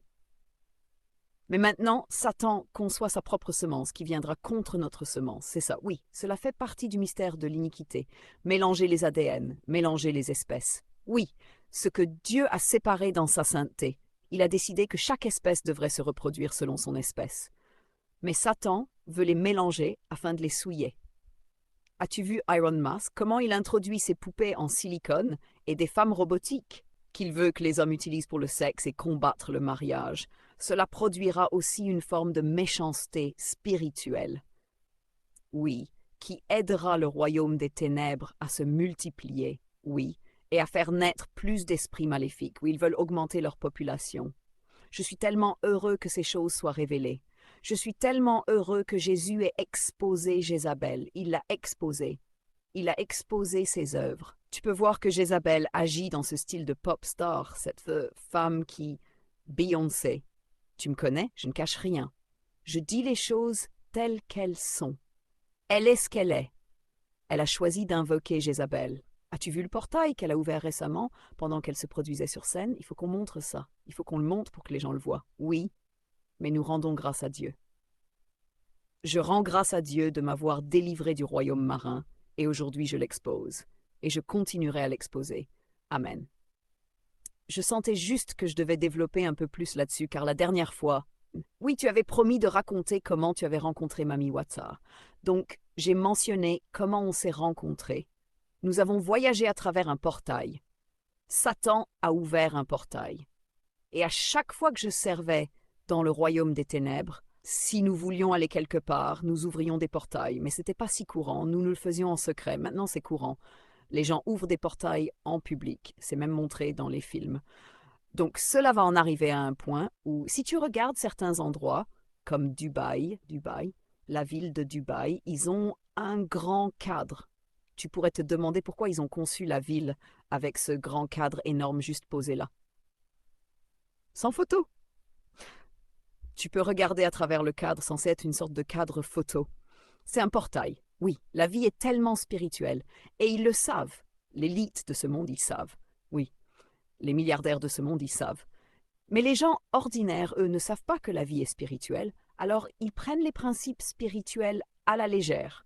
Mais maintenant, Satan conçoit sa propre semence qui viendra contre notre semence. C'est ça, oui, cela fait partie du mystère de l'iniquité. Mélanger les ADN, mélanger les espèces. Oui, ce que Dieu a séparé dans sa sainteté. Il a décidé que chaque espèce devrait se reproduire selon son espèce. Mais Satan veut les mélanger afin de les souiller. As-tu vu Iron Mask, comment il introduit ses poupées en silicone et des femmes robotiques qu'il veut que les hommes utilisent pour le sexe et combattre le mariage? Cela produira aussi une forme de méchanceté spirituelle. Oui, qui aidera le royaume des ténèbres à se multiplier, oui, et à faire naître plus d'esprits maléfiques, où ils veulent augmenter leur population. Je suis tellement heureux que ces choses soient révélées. Je suis tellement heureux que Jésus ait exposé Jézabel. Il l'a exposé. Il a exposé ses œuvres. Tu peux voir que Jézabel agit dans ce style de pop star, cette femme qui... Beyoncé. Tu me connais, je ne cache rien. Je dis les choses telles qu'elles sont. Elle est ce qu'elle est. Elle a choisi d'invoquer Jézabel. As-tu vu le portail qu'elle a ouvert récemment pendant qu'elle se produisait sur scène? Il faut qu'on montre ça. Il faut qu'on le montre pour que les gens le voient. Oui, mais nous rendons grâce à Dieu. Je rends grâce à Dieu de m'avoir délivré du royaume marin, et aujourd'hui je l'expose, et je continuerai à l'exposer. Amen. Je sentais juste que je devais développer un peu plus là-dessus, car la dernière fois, oui, tu avais promis de raconter comment tu avais rencontré Mami Watsa. Donc, j'ai mentionné comment on s'est rencontrés. Nous avons voyagé à travers un portail. Satan a ouvert un portail. Et à chaque fois que je servais dans le royaume des ténèbres, si nous voulions aller quelque part, nous ouvrions des portails. Mais ce n'était pas si courant, nous le faisions en secret. Maintenant, c'est courant. Les gens ouvrent des portails en public. C'est même montré dans les films. Donc cela va en arriver à un point où, si tu regardes certains endroits, comme Dubaï, la ville de Dubaï, ils ont un grand cadre. Tu pourrais te demander pourquoi ils ont conçu la ville avec ce grand cadre énorme juste posé là. Sans photo. Tu peux regarder à travers le cadre, censé être une sorte de cadre photo. C'est un portail. Oui, la vie est tellement spirituelle, et ils le savent. L'élite de ce monde, ils savent. Oui, les milliardaires de ce monde, ils savent. Mais les gens ordinaires, eux, ne savent pas que la vie est spirituelle, alors ils prennent les principes spirituels à la légère.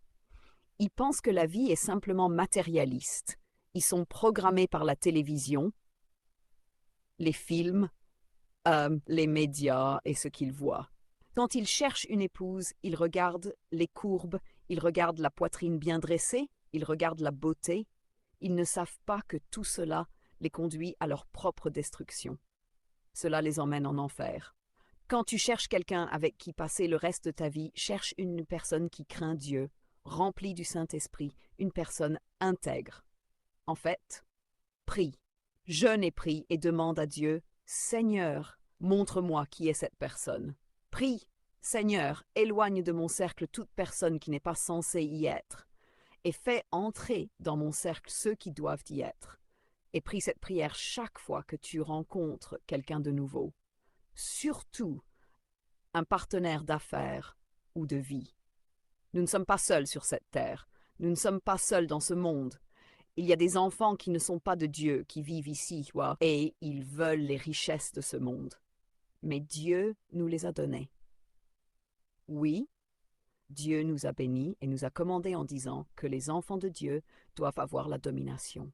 Ils pensent que la vie est simplement matérialiste. Ils sont programmés par la télévision, les films, les médias et ce qu'ils voient. Quand ils cherchent une épouse, ils regardent les courbes, ils regardent la poitrine bien dressée, ils regardent la beauté. Ils ne savent pas que tout cela les conduit à leur propre destruction. Cela les emmène en enfer. Quand tu cherches quelqu'un avec qui passer le reste de ta vie, cherche une personne qui craint Dieu, remplie du Saint-Esprit, une personne intègre. En fait, prie, jeûne et prie et demande à Dieu, Seigneur, montre-moi qui est cette personne. Prie, Seigneur, éloigne de mon cercle toute personne qui n'est pas censée y être, et fais entrer dans mon cercle ceux qui doivent y être. Et prie cette prière chaque fois que tu rencontres quelqu'un de nouveau. Surtout un partenaire d'affaires ou de vie. Nous ne sommes pas seuls sur cette terre. Nous ne sommes pas seuls dans ce monde. Il y a des enfants qui ne sont pas de Dieu, qui vivent ici, et ils veulent les richesses de ce monde. Mais Dieu nous les a données. Oui, Dieu nous a bénis et nous a commandé en disant que les enfants de Dieu doivent avoir la domination.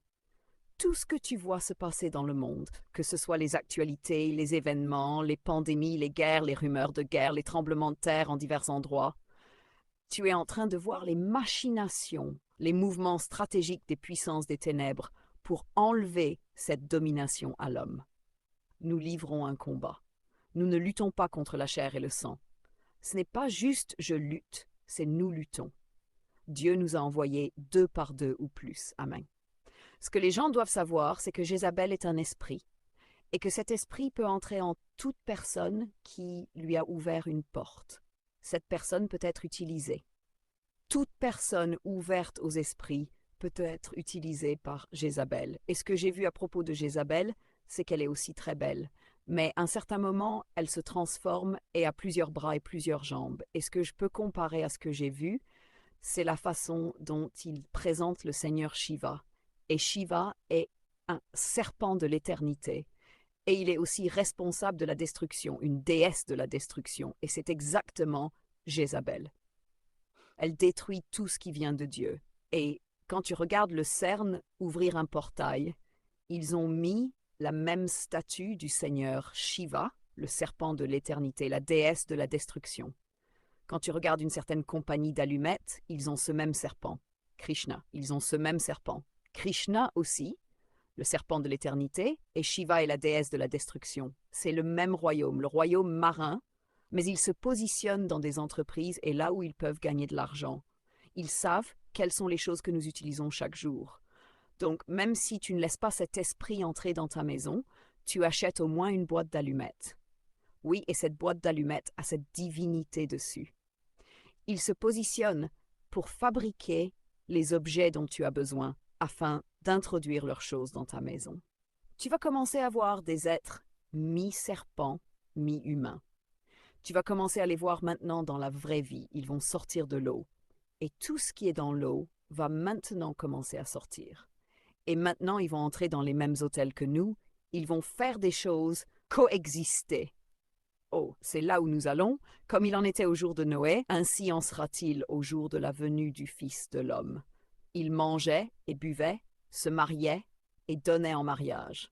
Tout ce que tu vois se passer dans le monde, que ce soit les actualités, les événements, les pandémies, les guerres, les rumeurs de guerre, les tremblements de terre en divers endroits, tu es en train de voir les machinations, les mouvements stratégiques des puissances des ténèbres pour enlever cette domination à l'homme. Nous livrons un combat. Nous ne luttons pas contre la chair et le sang. Ce n'est pas juste je lutte, c'est nous luttons. Dieu nous a envoyés 2 par 2 ou plus. Amen. Ce que les gens doivent savoir, c'est que Jézabel est un esprit et que cet esprit peut entrer en toute personne qui lui a ouvert une porte. Cette personne peut être utilisée. Toute personne ouverte aux esprits peut être utilisée par Jézabel. Et ce que j'ai vu à propos de Jézabel, c'est qu'elle est aussi très belle. Mais à un certain moment, elle se transforme et a plusieurs bras et plusieurs jambes. Et ce que je peux comparer à ce que j'ai vu, c'est la façon dont il présente le Seigneur Shiva. Et Shiva est un serpent de l'éternité. Et il est aussi responsable de la destruction, une déesse de la destruction. Et c'est exactement Jézabel. Elle détruit tout ce qui vient de Dieu. Et quand tu regardes le CERN ouvrir un portail, ils ont mis la même statue du Seigneur Shiva, le serpent de l'éternité, la déesse de la destruction. Quand tu regardes une certaine compagnie d'allumettes, ils ont ce même serpent. Krishna, ils ont ce même serpent. Krishna aussi, le serpent de l'éternité, et Shiva est la déesse de la destruction. C'est le même royaume, le royaume marin, mais ils se positionnent dans des entreprises et là où ils peuvent gagner de l'argent. Ils savent quelles sont les choses que nous utilisons chaque jour. Donc, même si tu ne laisses pas cet esprit entrer dans ta maison, tu achètes au moins une boîte d'allumettes. Oui, et cette boîte d'allumettes a cette divinité dessus. Ils se positionnent pour fabriquer les objets dont tu as besoin afin d'introduire leurs choses dans ta maison. Tu vas commencer à voir des êtres mi-serpents, mi-humains. Tu vas commencer à les voir maintenant dans la vraie vie. Ils vont sortir de l'eau. Et tout ce qui est dans l'eau va maintenant commencer à sortir. Et maintenant, ils vont entrer dans les mêmes hôtels que nous. Ils vont faire des choses, coexister. Oh, c'est là où nous allons. Comme il en était au jour de Noé, ainsi en sera-t-il au jour de la venue du Fils de l'homme. Ils mangeaient et buvaient, se mariaient et donnaient en mariage.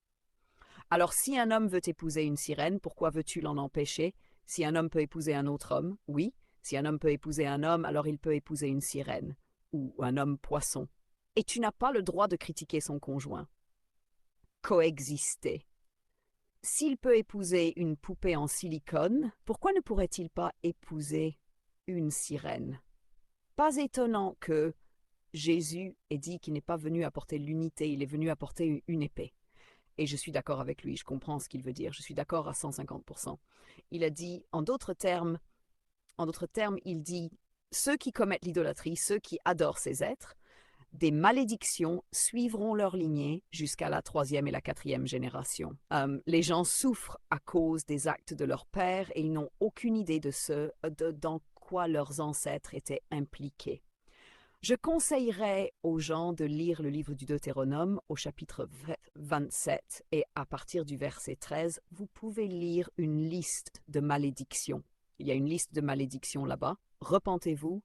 Alors si un homme veut épouser une sirène, pourquoi veux-tu l'en empêcher? Si un homme peut épouser un autre homme, oui. Si un homme peut épouser un homme, alors il peut épouser une sirène ou un homme poisson. Et tu n'as pas le droit de critiquer son conjoint. Coexister. S'il peut épouser une poupée en silicone, pourquoi ne pourrait-il pas épouser une sirène? Pas étonnant que Jésus ait dit qu'il n'est pas venu apporter l'unité, il est venu apporter une épée. Et je suis d'accord avec lui, je comprends ce qu'il veut dire, je suis d'accord à 150%. Il a dit, en d'autres termes, il dit, ceux qui commettent l'idolâtrie, ceux qui adorent ces êtres, des malédictions suivront leur lignée jusqu'à la 3e et la 4e génération. Les gens souffrent à cause des actes de leur père et ils n'ont aucune idée dans quoi leurs ancêtres étaient impliqués. Je conseillerais aux gens de lire le livre du Deutéronome au chapitre 27 et à partir du verset 13, vous pouvez lire une liste de malédictions. Il y a une liste de malédictions là-bas. Repentez-vous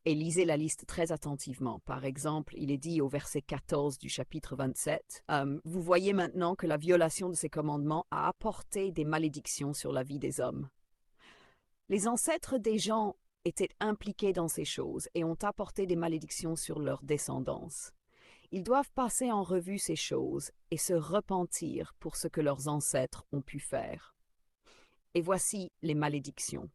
et lisez la liste très attentivement. Par exemple, il est dit au verset 14 du chapitre 27, vous voyez maintenant que la violation de ces commandements a apporté des malédictions sur la vie des hommes. Les ancêtres des gens étaient impliqués dans ces choses et ont apporté des malédictions sur leur descendance. Ils doivent passer en revue ces choses et se repentir pour ce que leurs ancêtres ont pu faire. Et voici les malédictions.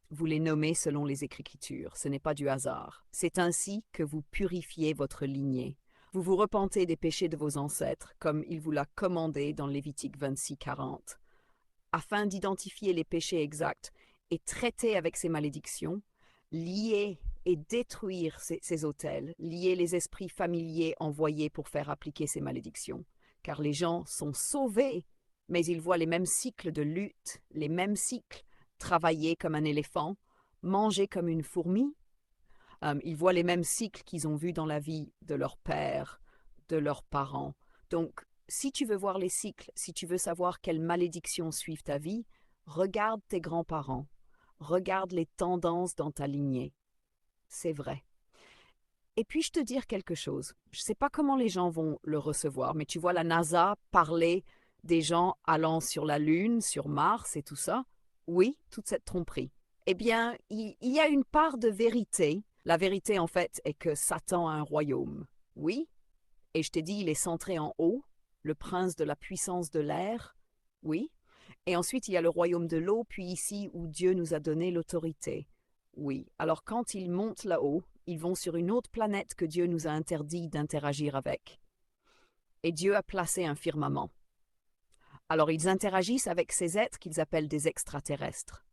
Vous les nommez selon les Écritures, ce n'est pas du hasard. C'est ainsi que vous purifiez votre lignée. Vous vous repentez des péchés de vos ancêtres, comme il vous l'a commandé dans Lévitique 26-40. Afin d'identifier les péchés exacts et traiter avec ces malédictions, lier et détruire ces autels, lier les esprits familiers envoyés pour faire appliquer ces malédictions. Car les gens sont sauvés, mais ils voient les mêmes cycles de lutte, les mêmes cycles, travailler comme un éléphant, manger comme une fourmi. Ils voient les mêmes cycles qu'ils ont vus dans la vie de leur père, de leurs parents. Donc, si tu veux voir les cycles, si tu veux savoir quelles malédictions suivent ta vie, regarde tes grands-parents, regarde les tendances dans ta lignée. C'est vrai. Et puis-je te dire quelque chose? Je ne sais pas comment les gens vont le recevoir, mais tu vois la NASA parler des gens allant sur la Lune, sur Mars et tout ça. Oui, toute cette tromperie. Eh bien, il y a une part de vérité. La vérité, en fait, est que Satan a un royaume. Oui, et je t'ai dit, il est centré en haut, le prince de la puissance de l'air. Oui. Et ensuite, il y a le royaume de l'eau, puis ici où Dieu nous a donné l'autorité. Oui. Alors quand ils montent là-haut, ils vont sur une autre planète que Dieu nous a interdit d'interagir avec. Et Dieu a placé un firmament. Alors ils interagissent avec ces êtres qu'ils appellent des extraterrestres.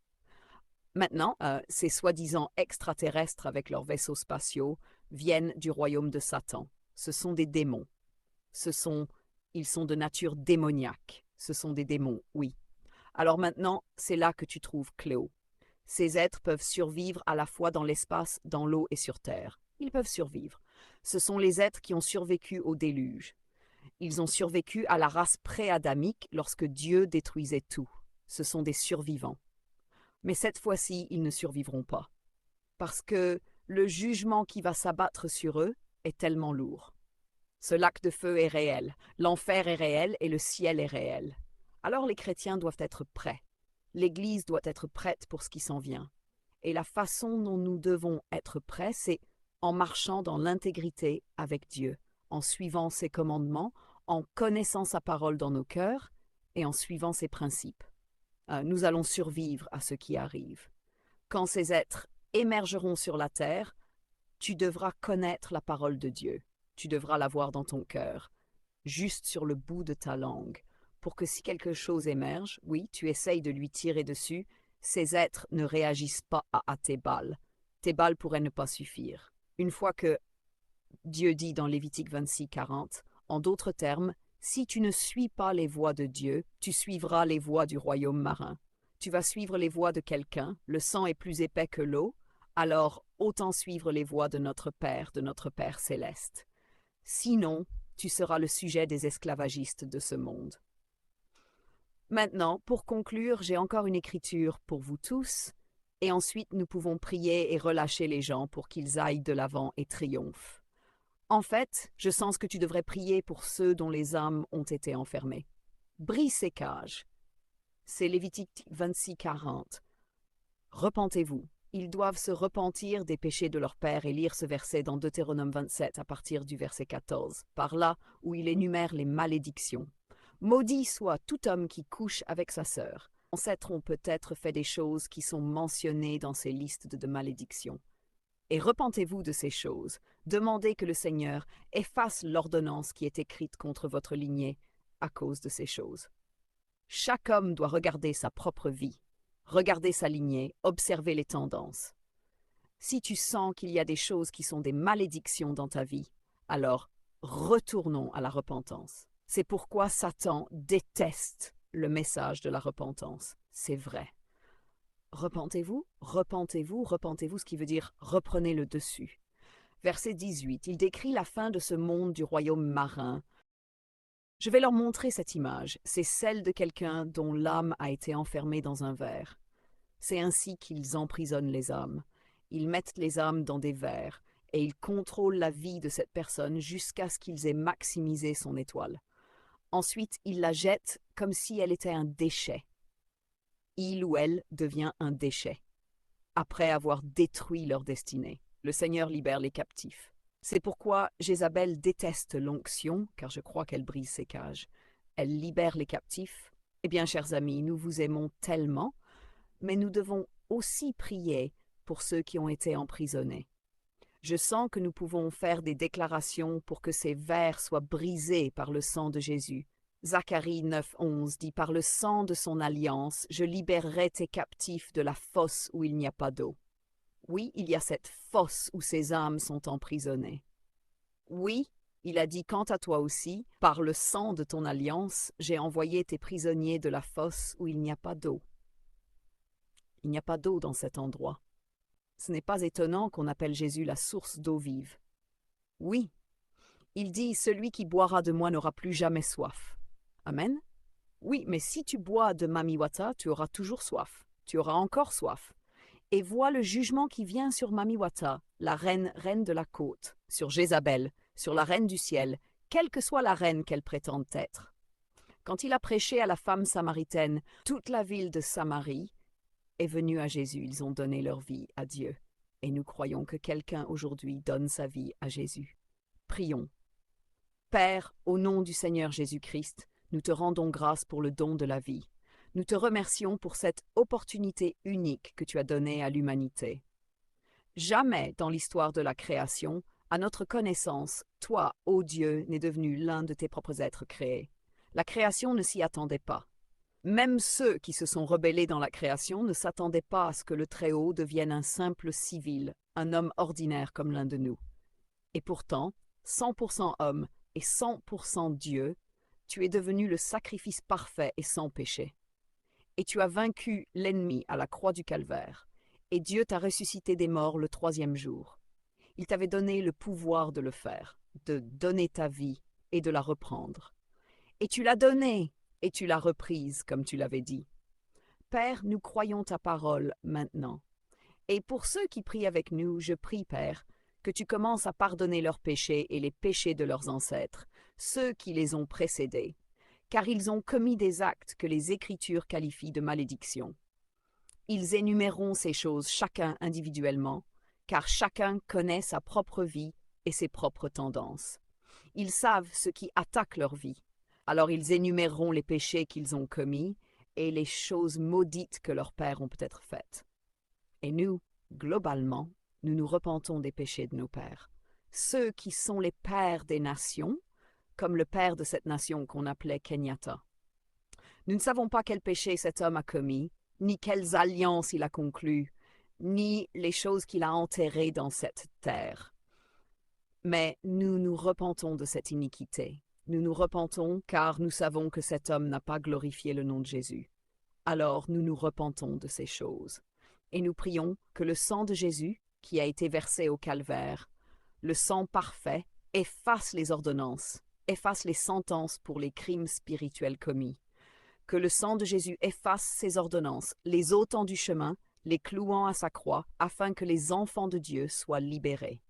Maintenant, ces soi-disant extraterrestres avec leurs vaisseaux spatiaux viennent du royaume de Satan. Ce sont des démons. Ils sont de nature démoniaque. Ce sont des démons, oui. Alors maintenant, c'est là que tu trouves Cléo. Ces êtres peuvent survivre à la fois dans l'espace, dans l'eau et sur Terre. Ils peuvent survivre. Ce sont les êtres qui ont survécu au déluge. Ils ont survécu à la race pré-adamique lorsque Dieu détruisait tout. Ce sont des survivants. Mais cette fois-ci, ils ne survivront pas. Parce que le jugement qui va s'abattre sur eux est tellement lourd. Ce lac de feu est réel, l'enfer est réel et le ciel est réel. Alors les chrétiens doivent être prêts. L'Église doit être prête pour ce qui s'en vient. Et la façon dont nous devons être prêts, c'est en marchant dans l'intégrité avec Dieu, en suivant ses commandements, en connaissant sa parole dans nos cœurs et en suivant ses principes. Nous allons survivre à ce qui arrive. Quand ces êtres émergeront sur la terre, tu devras connaître la parole de Dieu. Tu devras l'avoir dans ton cœur, juste sur le bout de ta langue, pour que si quelque chose émerge, oui, tu essayes de lui tirer dessus, ces êtres ne réagissent pas à tes balles. Tes balles pourraient ne pas suffire. Une fois que Dieu dit dans Lévitique 26-40, en d'autres termes, si tu ne suis pas les voies de Dieu, tu suivras les voies du royaume marin. Tu vas suivre les voies de quelqu'un, le sang est plus épais que l'eau, alors autant suivre les voies de notre Père céleste. Sinon, tu seras le sujet des esclavagistes de ce monde. Maintenant, pour conclure, j'ai encore une écriture pour vous tous, et ensuite nous pouvons prier et relâcher les gens pour qu'ils aillent de l'avant et triomphent. En fait, je sens que tu devrais prier pour ceux dont les âmes ont été enfermées. Brise ces cages. C'est Lévitique 26-40. Repentez-vous. Ils doivent se repentir des péchés de leur père et lire ce verset dans Deutéronome 27 à partir du verset 14, par là où il énumère les malédictions. Maudit soit tout homme qui couche avec sa sœur. Les ancêtres ont peut-être fait des choses qui sont mentionnées dans ces listes de malédictions. Et repentez-vous de ces choses. Demandez que le Seigneur efface l'ordonnance qui est écrite contre votre lignée à cause de ces choses. Chaque homme doit regarder sa propre vie, regarder sa lignée, observer les tendances. Si tu sens qu'il y a des choses qui sont des malédictions dans ta vie, alors retournons à la repentance. C'est pourquoi Satan déteste le message de la repentance. C'est vrai. Repentez-vous, repentez-vous, repentez-vous, ce qui veut dire reprenez le dessus. Verset 18, il décrit la fin de ce monde du royaume marin. Je vais leur montrer cette image. C'est celle de quelqu'un dont l'âme a été enfermée dans un verre. C'est ainsi qu'ils emprisonnent les âmes. Ils mettent les âmes dans des verres et ils contrôlent la vie de cette personne jusqu'à ce qu'ils aient maximisé son étoile. Ensuite, ils la jettent comme si elle était un déchet. Il ou elle devient un déchet, après avoir détruit leur destinée. Le Seigneur libère les captifs. C'est pourquoi Jézabel déteste l'onction, car je crois qu'elle brise ses cages. Elle libère les captifs. Eh bien, chers amis, nous vous aimons tellement, mais nous devons aussi prier pour ceux qui ont été emprisonnés. Je sens que nous pouvons faire des déclarations pour que ces vers soient brisés par le sang de Jésus. Zacharie 9,11 dit « Par le sang de son alliance, je libérerai tes captifs de la fosse où il n'y a pas d'eau. » Oui, il y a cette fosse où ces âmes sont emprisonnées. Oui, il a dit « Quant à toi aussi, par le sang de ton alliance, j'ai envoyé tes prisonniers de la fosse où il n'y a pas d'eau. » Il n'y a pas d'eau dans cet endroit. Ce n'est pas étonnant qu'on appelle Jésus la source d'eau vive. Oui, il dit « Celui qui boira de moi n'aura plus jamais soif. » Amen. Oui, mais si tu bois de Mami Wata, tu auras toujours soif. Tu auras encore soif. Et vois le jugement qui vient sur Mami Wata, la reine de la côte, sur Jézabel, sur la reine du ciel, quelle que soit la reine qu'elle prétende être. Quand il a prêché à la femme samaritaine, toute la ville de Samarie est venue à Jésus. Ils ont donné leur vie à Dieu. Et nous croyons que quelqu'un aujourd'hui donne sa vie à Jésus. Prions. Père, au nom du Seigneur Jésus-Christ, nous te rendons grâce pour le don de la vie. Nous te remercions pour cette opportunité unique que tu as donnée à l'humanité. Jamais dans l'histoire de la création, à notre connaissance, toi, ô Dieu, n'es devenu l'un de tes propres êtres créés. La création ne s'y attendait pas. Même ceux qui se sont rebellés dans la création ne s'attendaient pas à ce que le Très-Haut devienne un simple civil, un homme ordinaire comme l'un de nous. Et pourtant, 100% homme et 100% Dieu, tu es devenu le sacrifice parfait et sans péché. Et tu as vaincu l'ennemi à la croix du calvaire. Et Dieu t'a ressuscité des morts le 3e jour. Il t'avait donné le pouvoir de le faire, de donner ta vie et de la reprendre. Et tu l'as donnée et tu l'as reprise, comme tu l'avais dit. Père, nous croyons ta parole maintenant. Et pour ceux qui prient avec nous, je prie, Père, que tu commences à pardonner leurs péchés et les péchés de leurs ancêtres, ceux qui les ont précédés, car ils ont commis des actes que les Écritures qualifient de malédiction. Ils énuméreront ces choses chacun individuellement, car chacun connaît sa propre vie et ses propres tendances. Ils savent ce qui attaque leur vie, alors ils énuméreront les péchés qu'ils ont commis et les choses maudites que leurs pères ont peut-être faites. Et nous, globalement, nous nous repentons des péchés de nos pères. Ceux qui sont les pères des nations, comme le père de cette nation qu'on appelait Kenyatta. Nous ne savons pas quel péché cet homme a commis, ni quelles alliances il a conclues, ni les choses qu'il a enterrées dans cette terre. Mais nous nous repentons de cette iniquité. Nous nous repentons car nous savons que cet homme n'a pas glorifié le nom de Jésus. Alors nous nous repentons de ces choses. Et nous prions que le sang de Jésus, qui a été versé au calvaire, le sang parfait, efface les ordonnances, efface les sentences pour les crimes spirituels commis. Que le sang de Jésus efface ces ordonnances, les ôtant du chemin, les clouant à sa croix, afin que les enfants de Dieu soient libérés.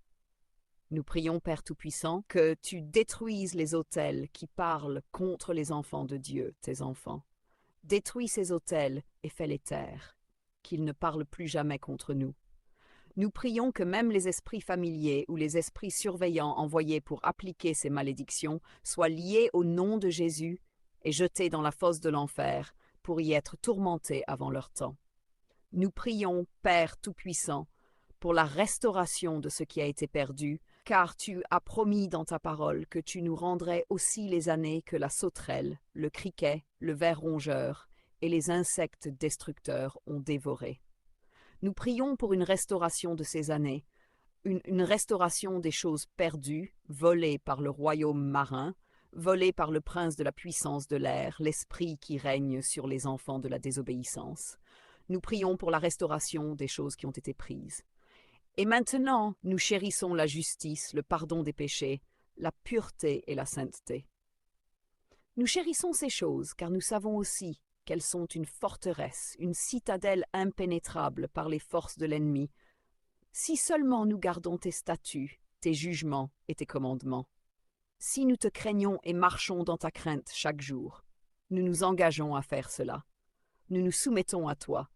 Nous prions, Père Tout-Puissant, que tu détruises les autels qui parlent contre les enfants de Dieu, tes enfants. Détruis ces autels et fais-les taire, qu'ils ne parlent plus jamais contre nous. Nous prions que même les esprits familiers ou les esprits surveillants envoyés pour appliquer ces malédictions soient liés au nom de Jésus et jetés dans la fosse de l'enfer pour y être tourmentés avant leur temps. Nous prions, Père Tout-Puissant, pour la restauration de ce qui a été perdu, car tu as promis dans ta parole que tu nous rendrais aussi les années que la sauterelle, le criquet, le ver rongeur et les insectes destructeurs ont dévorées. Nous prions pour une restauration de ces années, une restauration des choses perdues, volées par le royaume marin, volées par le prince de la puissance de l'air, l'esprit qui règne sur les enfants de la désobéissance. Nous prions pour la restauration des choses qui ont été prises. Et maintenant, nous chérissons la justice, le pardon des péchés, la pureté et la sainteté. Nous chérissons ces choses car nous savons aussi qu'elles sont une forteresse, une citadelle impénétrable par les forces de l'ennemi, si seulement nous gardons tes statuts, tes jugements et tes commandements. Si nous te craignons et marchons dans ta crainte chaque jour, nous nous engageons à faire cela. Nous nous soumettons à toi.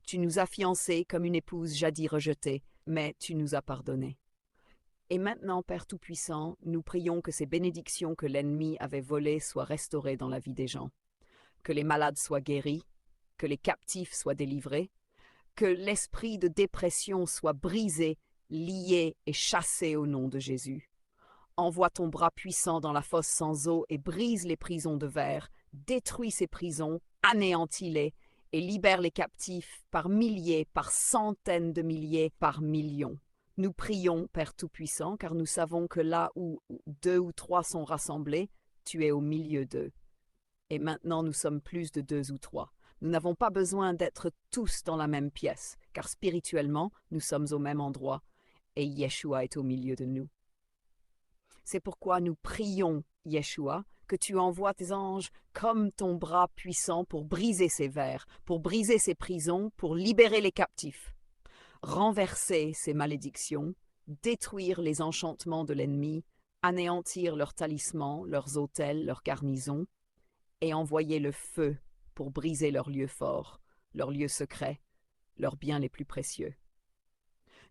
Tu nous as fiancés comme une épouse jadis rejetée, mais tu nous as pardonnés. Et maintenant, Père Tout-Puissant, nous prions que ces bénédictions que l'ennemi avait volées soient restaurées dans la vie des gens, que les malades soient guéris, que les captifs soient délivrés, que l'esprit de dépression soit brisé, lié et chassé au nom de Jésus. Envoie ton bras puissant dans la fosse sans eau et brise les prisons de verre, détruis ces prisons, anéantis-les et libère les captifs par milliers, par centaines de milliers, par millions. Nous prions, Père Tout-Puissant, car nous savons que là où 2 ou 3 sont rassemblés, tu es au milieu d'eux. Et maintenant nous sommes plus de 2 ou 3. Nous n'avons pas besoin d'être tous dans la même pièce, car spirituellement, nous sommes au même endroit, et Yeshua est au milieu de nous. C'est pourquoi nous prions, Yeshua, que tu envoies tes anges comme ton bras puissant pour briser ces verres, pour briser ces prisons, pour libérer les captifs, renverser ces malédictions, détruire les enchantements de l'ennemi, anéantir leurs talismans, leurs autels, leurs garnisons, et envoyer le feu pour briser leurs lieux forts, leurs lieux secrets, leurs biens les plus précieux.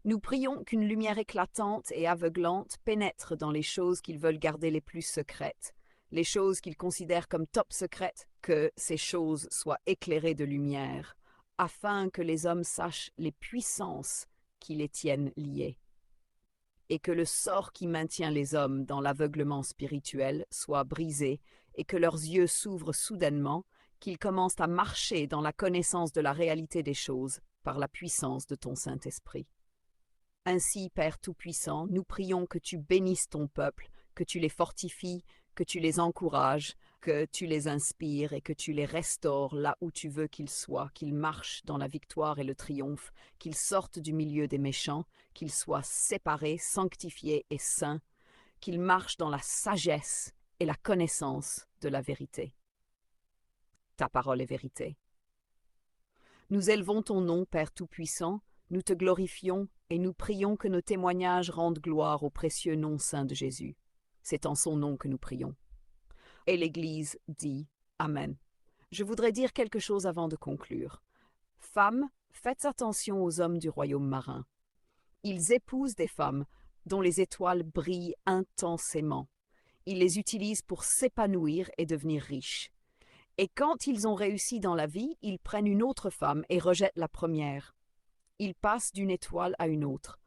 Nous prions qu'une lumière éclatante et aveuglante pénètre dans les choses qu'ils veulent garder les plus secrètes, les choses qu'ils considèrent comme top secrètes, que ces choses soient éclairées de lumière, afin que les hommes sachent les puissances qui les tiennent liés, et que le sort qui maintient les hommes dans l'aveuglement spirituel soit brisé, et que leurs yeux s'ouvrent soudainement, qu'ils commencent à marcher dans la connaissance de la réalité des choses par la puissance de ton Saint-Esprit. Ainsi, Père Tout-Puissant, nous prions que tu bénisses ton peuple, que tu les fortifies, que tu les encourages, que tu les inspires et que tu les restaures là où tu veux qu'ils soient, qu'ils marchent dans la victoire et le triomphe, qu'ils sortent du milieu des méchants, qu'ils soient séparés, sanctifiés et saints, qu'ils marchent dans la sagesse et la connaissance de la vérité. Ta parole est vérité. Nous élevons ton nom, Père Tout-Puissant, nous te glorifions et nous prions que nos témoignages rendent gloire au précieux nom saint de Jésus. C'est en son nom que nous prions. Et l'Église dit Amen. Je voudrais dire quelque chose avant de conclure. Femmes, faites attention aux hommes du royaume marin. Ils épousent des femmes dont les étoiles brillent intensément. Ils les utilisent pour s'épanouir et devenir riches. Et quand ils ont réussi dans la vie, ils prennent une autre femme et rejettent la première. Ils passent d'une étoile à une autre.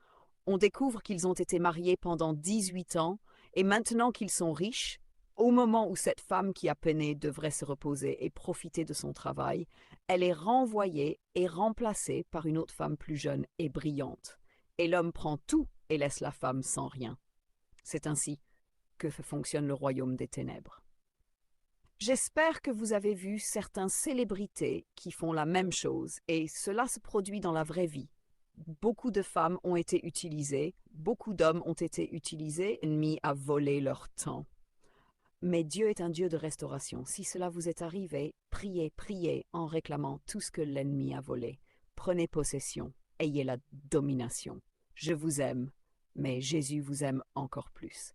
On découvre qu'ils ont été mariés pendant 18 ans et maintenant qu'ils sont riches, au moment où cette femme qui a peiné devrait se reposer et profiter de son travail, elle est renvoyée et remplacée par une autre femme plus jeune et brillante. Et l'homme prend tout et laisse la femme sans rien. C'est ainsi que fonctionne le royaume des ténèbres. J'espère que vous avez vu certaines célébrités qui font la même chose et cela se produit dans la vraie vie. Beaucoup de femmes ont été utilisées, beaucoup d'hommes ont été utilisés et mis à voler leur temps. Mais Dieu est un Dieu de restauration. Si cela vous est arrivé, priez, priez en réclamant tout ce que l'ennemi a volé. Prenez possession, ayez la domination. Je vous aime, mais Jésus vous aime encore plus.